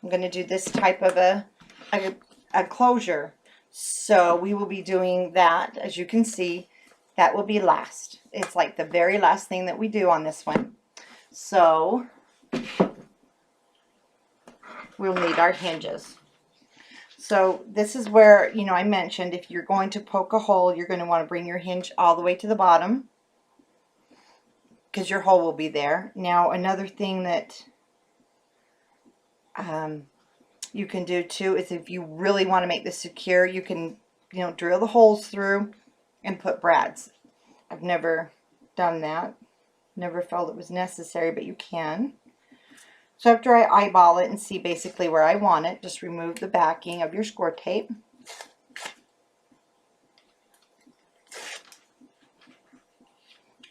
I'm going to do this type of a closure. So we will be doing that, as you can see, that will be last. It's like the very last thing that we do on this one. So we'll need our hinges. So this is where, I mentioned if you're going to poke a hole, you're going to want to bring your hinge all the way to the bottom because your hole will be there. Now another thing that you can do too is if you really want to make this secure, you can, drill the holes through and put brads. I've never done that. Never felt it was necessary, but you can. So after I eyeball it and see basically where I want it, just remove the backing of your score tape.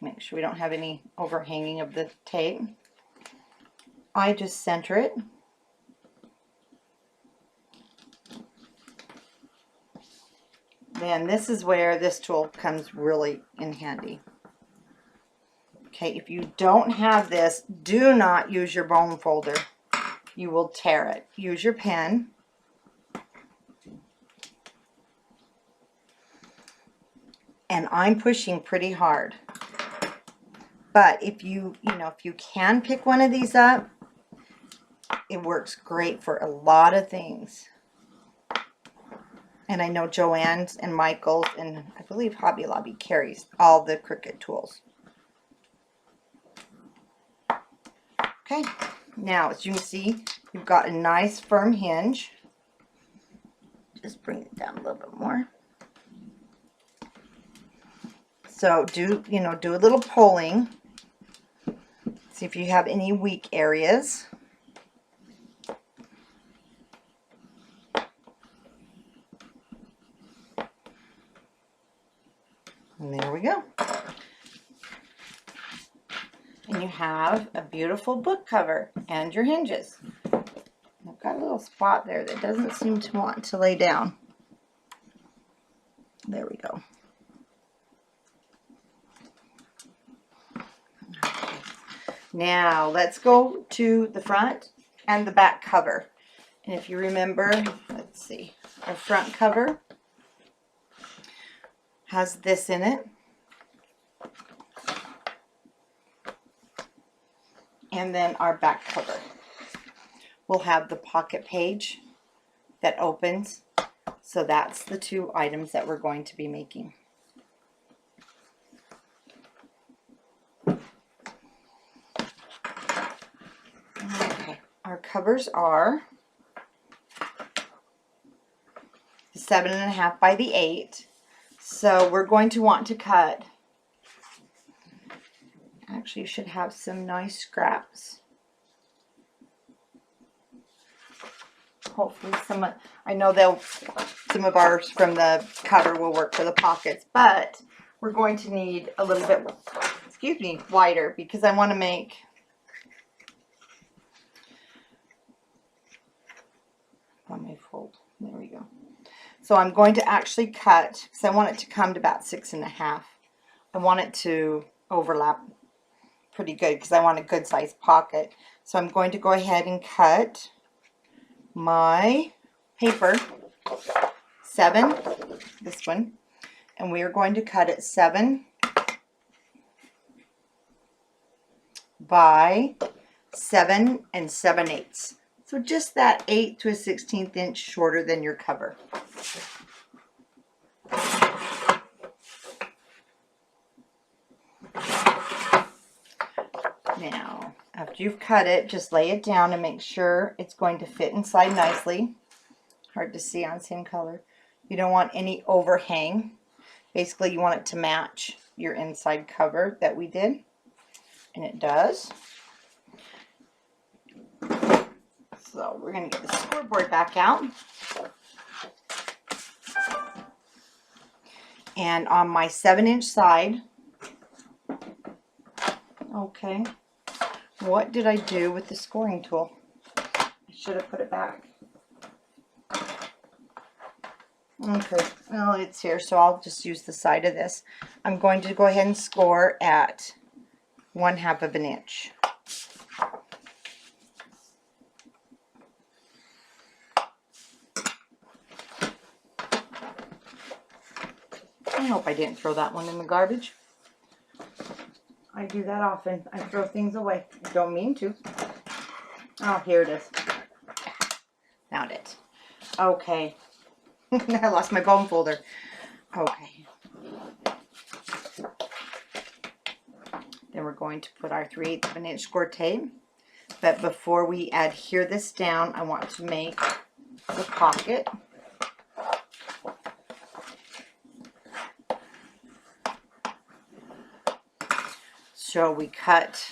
Make sure we don't have any overhanging of the tape. I just center it. Then this is where this tool comes really in handy. Okay, if you don't have this, do not use your bone folder. You will tear it. Use your pen. And I'm pushing pretty hard. But if you can pick one of these up, it works great for a lot of things. And I know Joann's and Michael's and I believe Hobby Lobby carries all the Cricut tools. Okay, now as you can see, you've got a nice firm hinge. Just bring it down a little bit more. So do a little pulling. See if you have any weak areas. And there we go. And you have a beautiful book cover and your hinges. I've got a little spot there that doesn't seem to want to lay down. There we go. Okay. Now let's go to the front and the back cover. And if you remember, let's see, our front cover has this in it. And then our back cover. will have the pocket page that opens. So that's the two items that we're going to be making. Okay, our covers are 7.5 by the 8. So we're going to want to cut, actually you should have some nice scraps. Hopefully I know some of ours from the cover will work for the pockets, but we're going to need a little bit, excuse me, wider because I want to make on my fold. There we go. So I'm going to actually cut, because I want it to come to about 6.5. I want it to overlap pretty good because I want a good sized pocket. So I'm going to go ahead and cut my paper 7, this one, and we are going to cut it 7 by 7 7/8. So just that 1/8 to 1/16 inch shorter than your cover. Now, after you've cut it, just lay it down and make sure it's going to fit inside nicely. Hard to see on same color. You don't want any overhang. Basically, you want it to match your inside cover that we did, and it does. So we're going to get the scoreboard back out. And on my 7-inch side, okay, what did I do with the scoring tool? I should have put it back. Okay, well, it's here, so I'll just use the side of this. I'm going to go ahead and score at 1/2 of an inch. I hope I didn't throw that one in the garbage. I do that often. I throw things away. I don't mean to. Oh, here it is. Found it. Okay. I lost my bone folder. Okay. Then we're going to put our 3/8 of an inch score tape. But before we adhere this down, I want to make the pocket. So we cut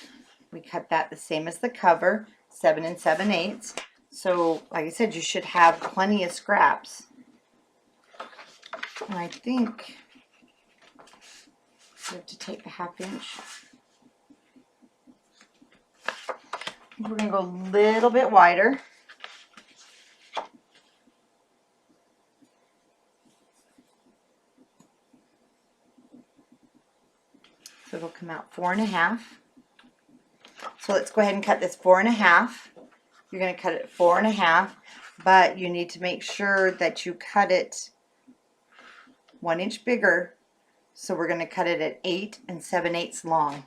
that the same as the cover, 7 7/8. So like I said, you should have plenty of scraps. And I think you have to take a 1/2 inch. We're going to go a little bit wider. So it'll come out 4.5. So let's go ahead and cut this 4.5. You're going to cut it 4.5, but you need to make sure that you cut it 1 inch bigger. So we're going to cut it at 8 7/8 long.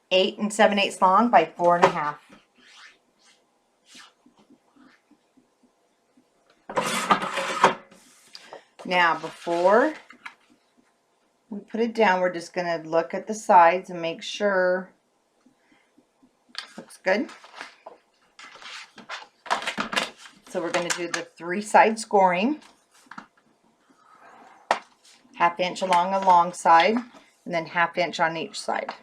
Eight 7/8 long by 4.5. Now, before we put it down, we're just going to look at the sides and make sure it looks good. So we're going to do the 3-side scoring. 1/2 inch along the long side, and then 1/2 inch on each side.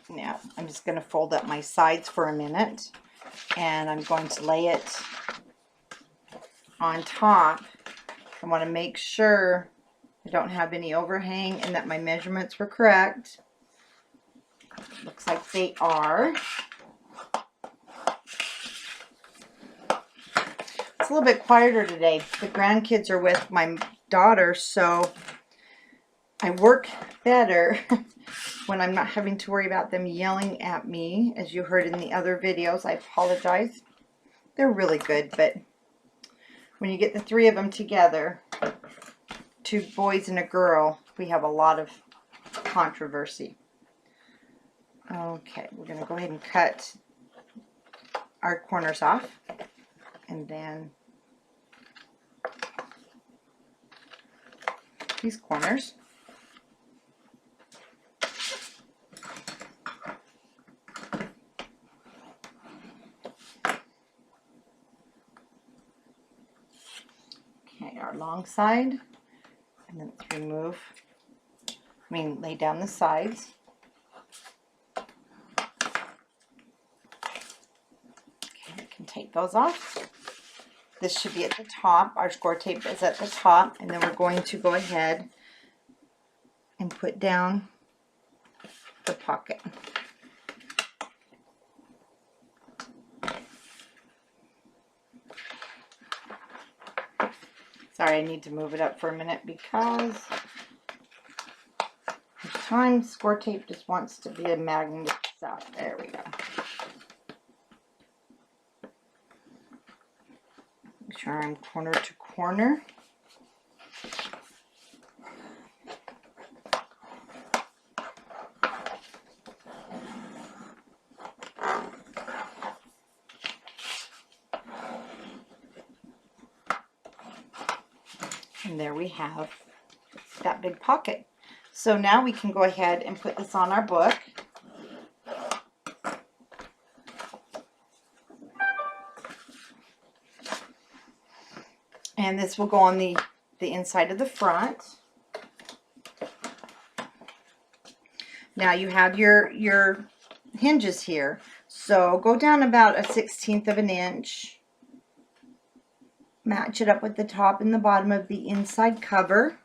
Now, I'm just going to fold up my sides for a minute, and I'm going to lay it on top. I want to make sure I don't have any overhang and that my measurements were correct. Looks like they are. It's a little bit quieter today. The grandkids are with my daughter, so I work better when I'm not having to worry about them yelling at me, as you heard in the other videos. I apologize. They're really good, but when you get the three of them together, 2 boys and a girl, we have a lot of controversy. Okay, we're going to go ahead and cut our corners off, and then these corners. Okay, our long side, and then let's remove, lay down the sides. Okay, we can take those off. This should be at the top. Our score tape is at the top, and then we're going to go ahead and put down the pocket. Sorry, I need to move it up for a minute because sometimes score tape just wants to be a magnet itself. There we go. Make sure I'm corner to corner. And there we have that big pocket. So now we can go ahead and put this on our book. And this will go on the inside of the front. Now you have your hinges here. So go down about 1/16 of an inch. Match it up with the top and the bottom of the inside cover.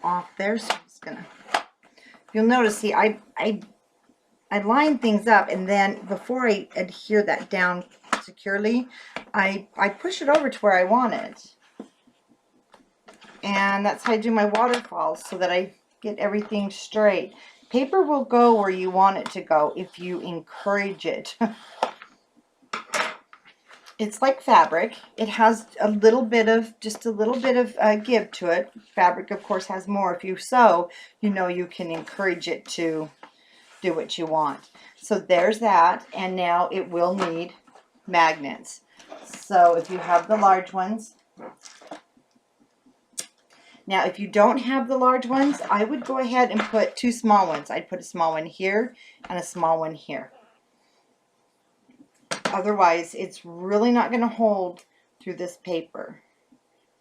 Off there, so I'm just gonna, you'll notice, see, I line things up, and then before I adhere that down securely, I push it over to where I want it. And that's how I do my waterfalls, so that I get everything straight. Paper will go where you want it to go if you encourage it. It's like fabric. It has a little bit of, just a little bit of give to it. Fabric, of course, has more. If you sew, you know you can encourage it to do what you want. So there's that, and now it will need magnets. So if you have the large ones, now if you don't have the large ones, I would go ahead and put 2 small ones. I'd put a small one here and a small one here. Otherwise, it's really not going to hold through this paper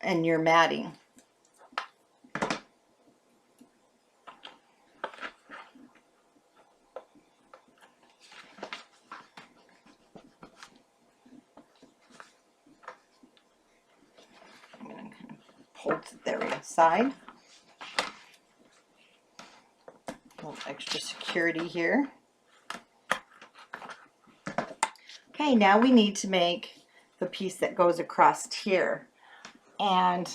and your matting. I'm going to kind of pull to the side. A little extra security here. Okay, now we need to make the piece that goes across here. And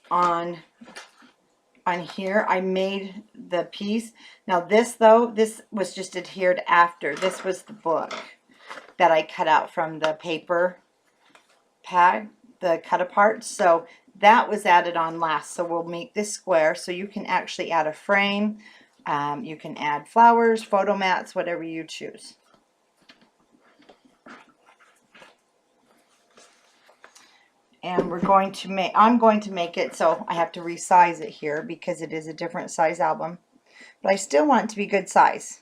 on here, I made the piece. Now this, though, this was just adhered after. This was the book that I cut out from the paper pad, the cut apart. So that was added on last. So we'll make this square, so you can actually add a frame. You can add flowers, photo mats, whatever you choose. And we're going to make, I'm going to make it so I have to resize it here because it is a different size album. But I still want it to be good size.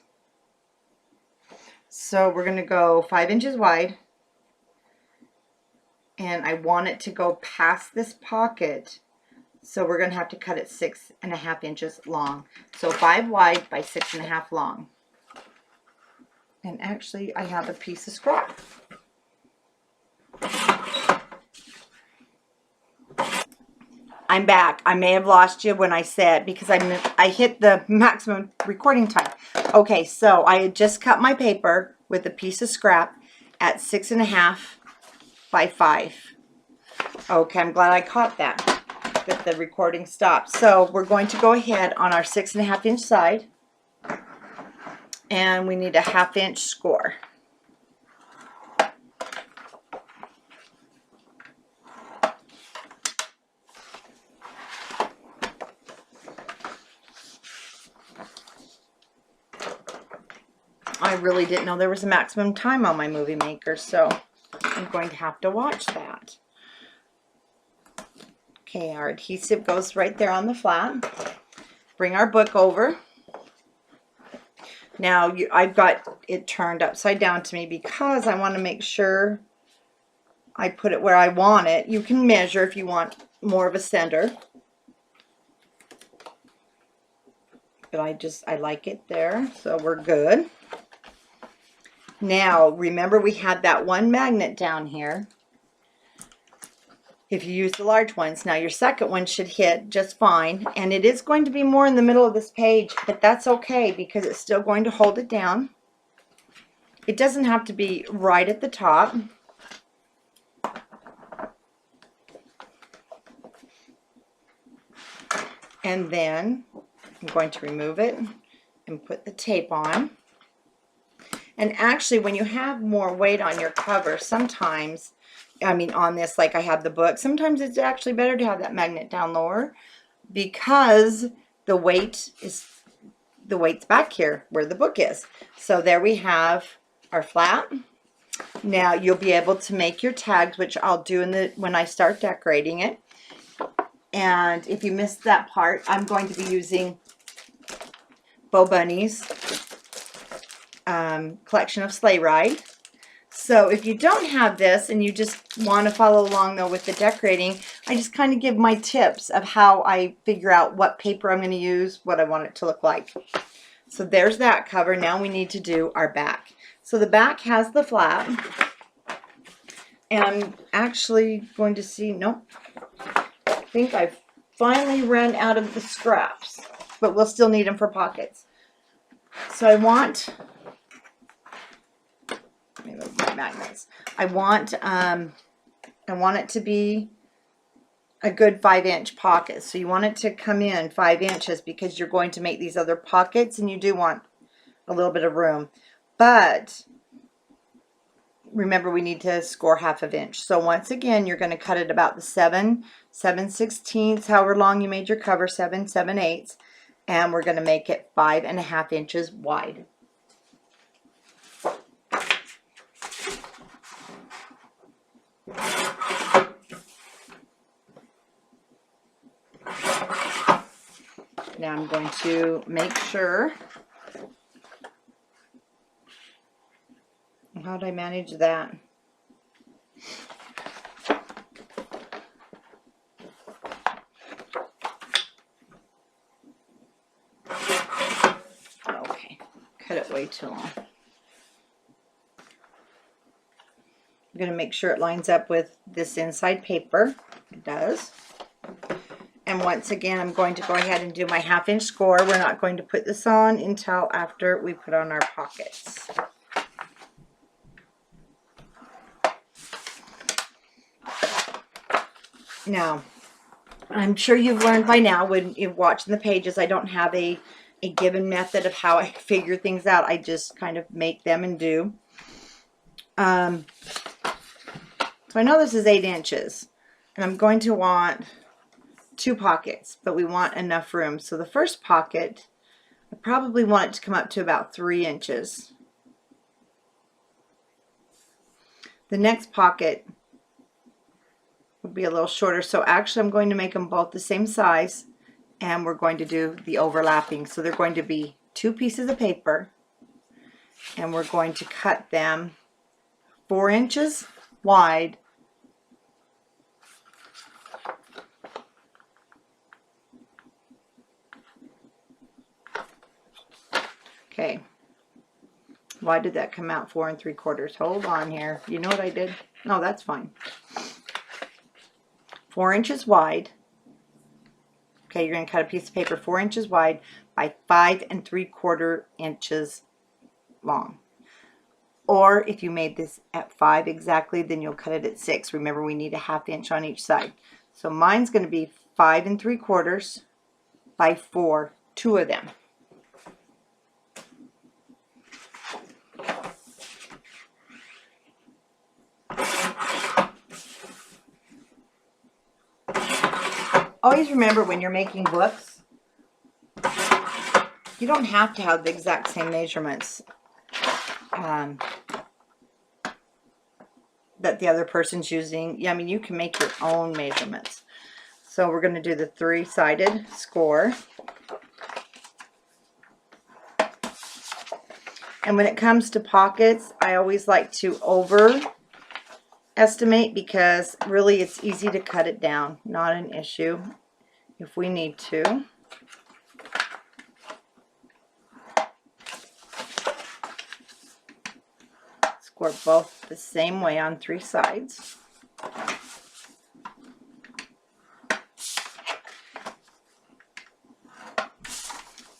So we're going to go 5 inches wide. And I want it to go past this pocket. So we're going to have to cut it 6.5 inches long. So 5 wide by 6.5 long. And actually I have a piece of scrap. I'm back. I may have lost you when I said, because I hit the maximum recording time. Okay, so I had just cut my paper with a piece of scrap at 6.5 by 5. Okay, I'm glad I caught that the recording stopped. So we're going to go ahead on our 6.5 inch side, and we need a 1/2 inch score. I really didn't know there was a maximum time on my Movie Maker, so I'm going to have to watch that. Okay, our adhesive goes right there on the flat. Bring our book over. Now I've got it turned upside down to me because I want to make sure I put it where I want it. You can measure if you want more of a center. But I like it there, so we're good. Now, remember we had that one magnet down here. If you use the large ones, now your second one should hit just fine. And it is going to be more in the middle of this page, but that's okay because it's still going to hold it down. It doesn't have to be right at the top. And then I'm going to remove it and put the tape on. And actually, when you have more weight on your cover, sometimes, I mean on this, like I have the book, sometimes it's actually better to have that magnet down lower because the weight's back here where the book is. So there we have our flat. Now you'll be able to make your tags, which I'll do when I start decorating it. And if you missed that part, I'm going to be using Bo Bunny's collection of Sleigh Ride. So if you don't have this and you just want to follow along though with the decorating, I just kind of give my tips of how I figure out what paper I'm going to use, what I want it to look like. So there's that cover. Now we need to do our back. So the back has the flap, and I'm actually going to see, nope, I think I've finally run out of the scraps, but we'll still need them for pockets. So I want, let me move my magnets. I want it to be a good 5-inch pocket. So you want it to come in 5 inches because you're going to make these other pockets and you do want a little bit of room. But remember, we need to score 1/2 inch. So once again, you're going to cut it about the 7/16, however long you made your cover, 7/8, and we're going to make it 5.5 inches wide. Now I'm going to make sure. How did I manage that? Okay, cut it way too long. I'm going to make sure it lines up with this inside paper. It does. And once again, I'm going to go ahead and do my 1/2 inch score. We're not going to put this on until after we put on our pockets. Now, I'm sure you've learned by now when you're watching the pages, I don't have a given method of how I figure things out. I just kind of make them and do. So I know this is 8 inches, and I'm going to want 2 pockets, but we want enough room. So the first pocket, I probably want it to come up to about 3 inches. The next pocket will be a little shorter, so actually I'm going to make them both the same size, and we're going to do the overlapping. So they're going to be 2 pieces of paper, and we're going to cut them 4 inches wide . Okay, why did that come out 4 3/4? Hold on here. You know what I did? No, that's fine. 4 inches wide, Okay, you're going to cut a piece of paper 4 inches wide by 5 3/4 inches long. Or if you made this at 5 exactly, then you'll cut it at 6. Remember, we need a 1/2 inch on each side. So mine's going to be 5 3/4 by 4, 2 of them. Always remember, when you're making books, you don't have to have the exact same measurements that the other person's using. Yeah, I mean, you can make your own measurements. So we're going to do the 3-sided score. And when it comes to pockets, I always like to overestimate, because really it's easy to cut it down. Not an issue if we need to. Score both the same way on 3 sides.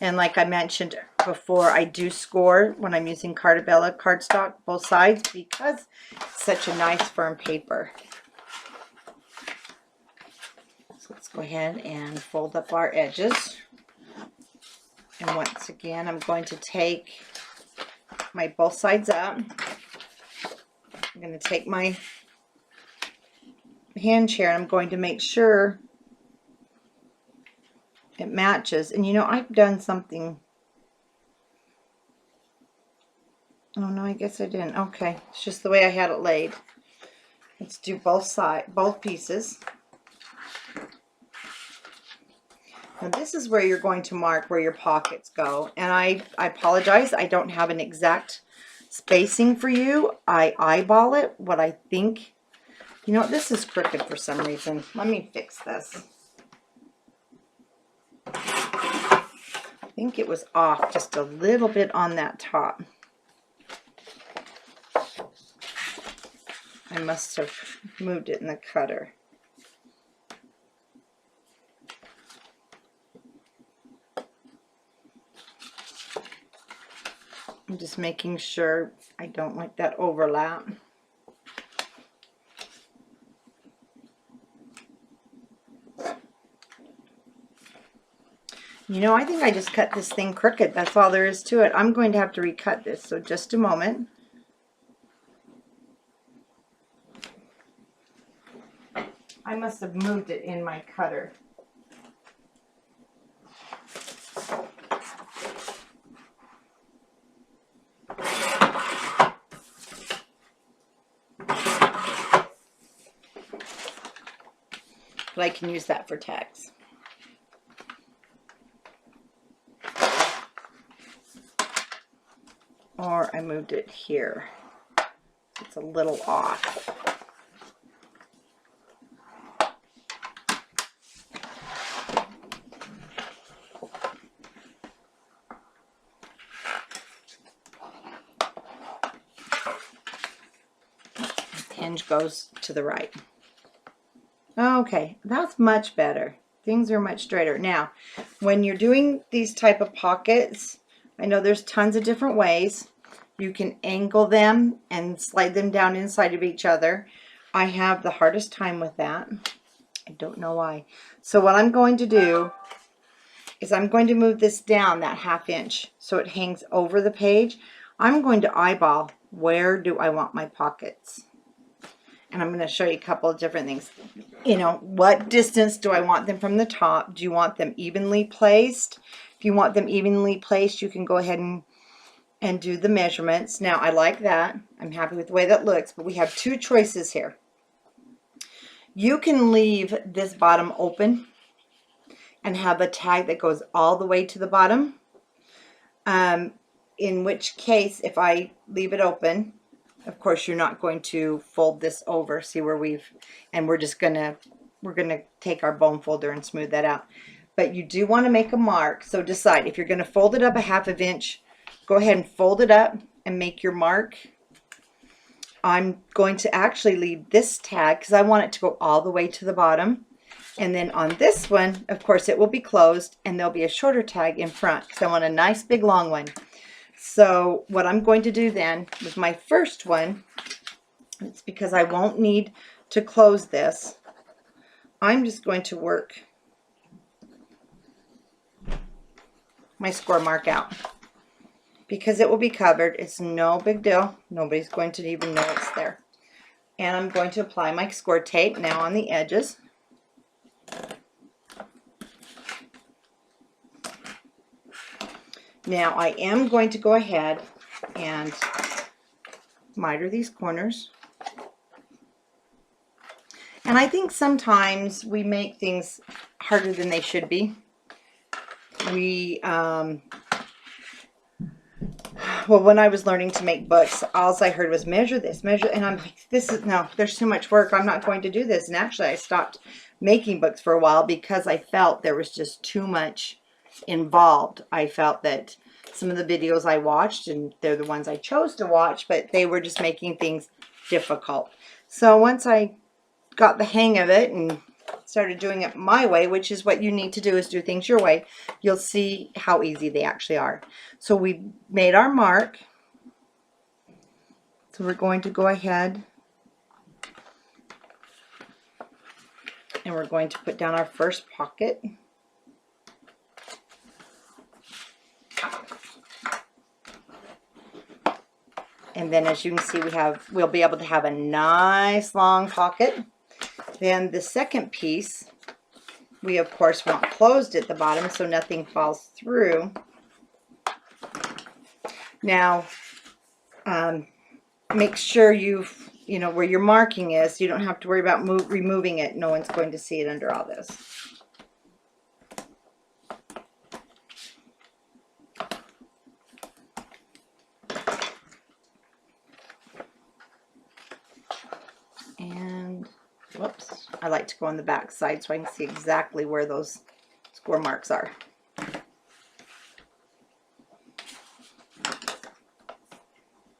And like I mentioned before, I do score when I'm using Cartabella cardstock, both sides, because it's such a nice firm paper. So let's go ahead and fold up our edges. And once again, I'm going to take my both sides up. I'm going to take my hand chair and I'm going to make sure it matches. And you know, I've done something. Oh no, I guess I didn't. Okay, it's just the way I had it laid. Let's do both pieces. Now this is where you're going to mark where your pockets go. And I apologize, I don't have an exact spacing for you. I eyeball it, what I think. You know, this is crooked for some reason. Let me fix this. I think it was off just a little bit on that top. I must have moved it in the cutter. I'm just making sure I don't like that overlap. You know, I think I just cut this thing crooked. That's all there is to it. I'm going to have to recut this, so just a moment. I must have moved it in my cutter. But I can use that for tags. Or I moved it here. It's a little off. Hinge goes to the right. Okay, that's much better. Things are much straighter. Now, when you're doing these type of pockets, I know there's tons of different ways. You can angle them and slide them down inside of each other. I have the hardest time with that. I don't know why. So what I'm going to do is I'm going to move this down that 1/2 inch so it hangs over the page. I'm going to eyeball where do I want my pockets. And I'm going to show you a couple of different things. You know, what distance do I want them from the top? Do you want them evenly placed? If you want them evenly placed, you can go ahead and do the measurements. Now, I like that. I'm happy with the way that looks, but we have 2 choices here. You can leave this bottom open and have a tag that goes all the way to the bottom. In which case, if I leave it open, of course, you're not going to fold this over. See where we're gonna take our bone folder and smooth that out. But you do want to make a mark. So decide if you're going to fold it up a 1/2 inch. Go ahead and fold it up and make your mark. I'm going to actually leave this tag because I want it to go all the way to the bottom. And then on this one, of course, it will be closed and there'll be a shorter tag in front because I want a nice big long one. So what I'm going to do then with my first one, it's because I won't need to close this. I'm just going to work my score mark out because it will be covered. It's no big deal. Nobody's going to even know it's there. And I'm going to apply my score tape now on the edges. Now I am going to go ahead and miter these corners. And I think sometimes we make things harder than they should be. Well, when I was learning to make books, all I heard was measure this, measure, and I'm like, no, there's too much work. I'm not going to do this. And actually, I stopped making books for a while because I felt there was just too much involved. I felt that some of the videos I watched, and they're the ones I chose to watch, but they were just making things difficult. So once I got the hang of it and started doing it my way, which is what you need to do, is do things your way, you'll see how easy they actually are. So we made our mark. So we're going to go ahead and we're going to put down our first pocket. And then as you can see, we'll be able to have a nice long pocket. Then the second piece, we of course want closed at the bottom so nothing falls through. Now, make sure you know where your marking is. You don't have to worry about removing it. No one's going to see it under all this. And whoops, I like to go on the back side so I can see exactly where those score marks are.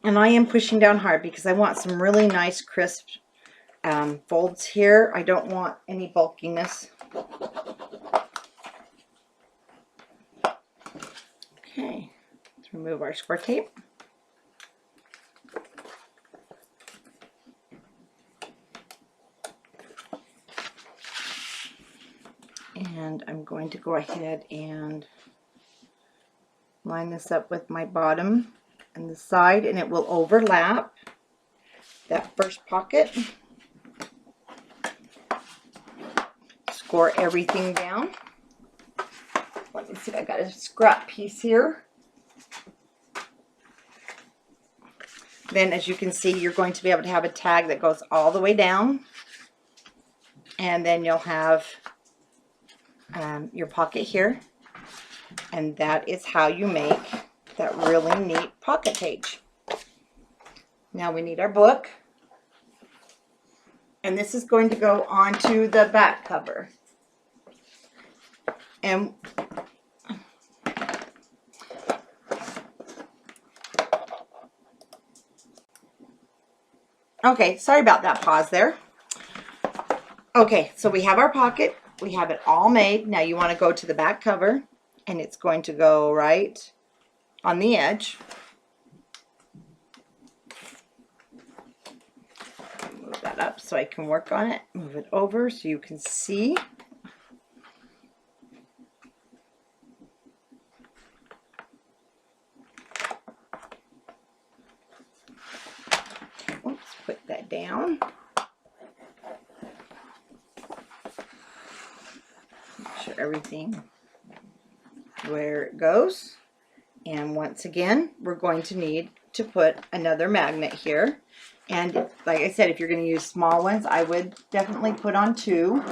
And I am pushing down hard because I want some really nice crisp folds here. I don't want any bulkiness. Okay, let's remove our score tape. And I'm going to go ahead and line this up with my bottom and the side, and it will overlap that first pocket. Score everything down. Let me see, I got a scrap piece here. Then as you can see, you're going to be able to have a tag that goes all the way down, and then you'll have your pocket here, and that is how you make that really neat pocket page. Now we need our book, and this is going to go onto the back cover. And okay, sorry about that pause there. Okay, so we have our pocket. We have it all made. Now you want to go to the back cover, and it's going to go right on the edge. Move that up so I can work on it. Move it over so you can see. Oops, put that down. Make sure everything where it goes. And once again, we're going to need to put another magnet here. And like I said, if you're going to use small ones, I would definitely put on 2.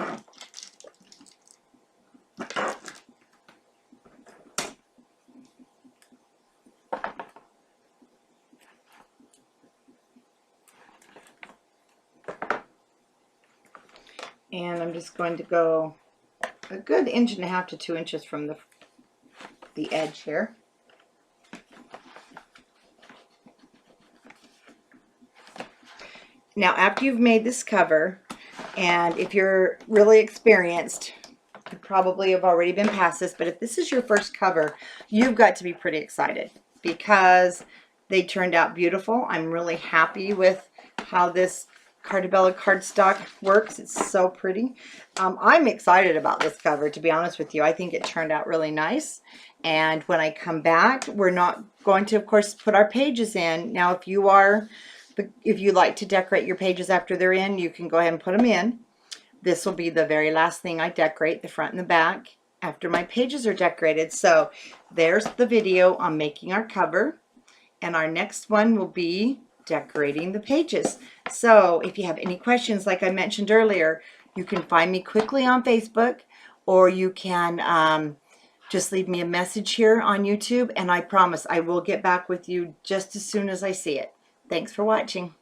And I'm just going to go a good 1.5 inches to 2 inches from the edge here. Now after you've made this cover And if you're really experienced, you probably have already been past this, but if this is your first cover, you've got to be pretty excited because they turned out beautiful. I'm really happy with how this Carta Bella cardstock works. It's so pretty. I'm excited about this cover, to be honest with you. I think it turned out really nice. And when I come back, we're not going to, of course, put our pages in. Now, if you like to decorate your pages after they're in, you can go ahead and put them in. This will be the very last thing I decorate, the front and the back, after my pages are decorated. So there's the video on making our cover. And our next one will be decorating the pages. So if you have any questions, like I mentioned earlier, you can find me quickly on Facebook, or you can just leave me a message here on YouTube, and I promise I will get back with you just as soon as I see it. Thanks for watching.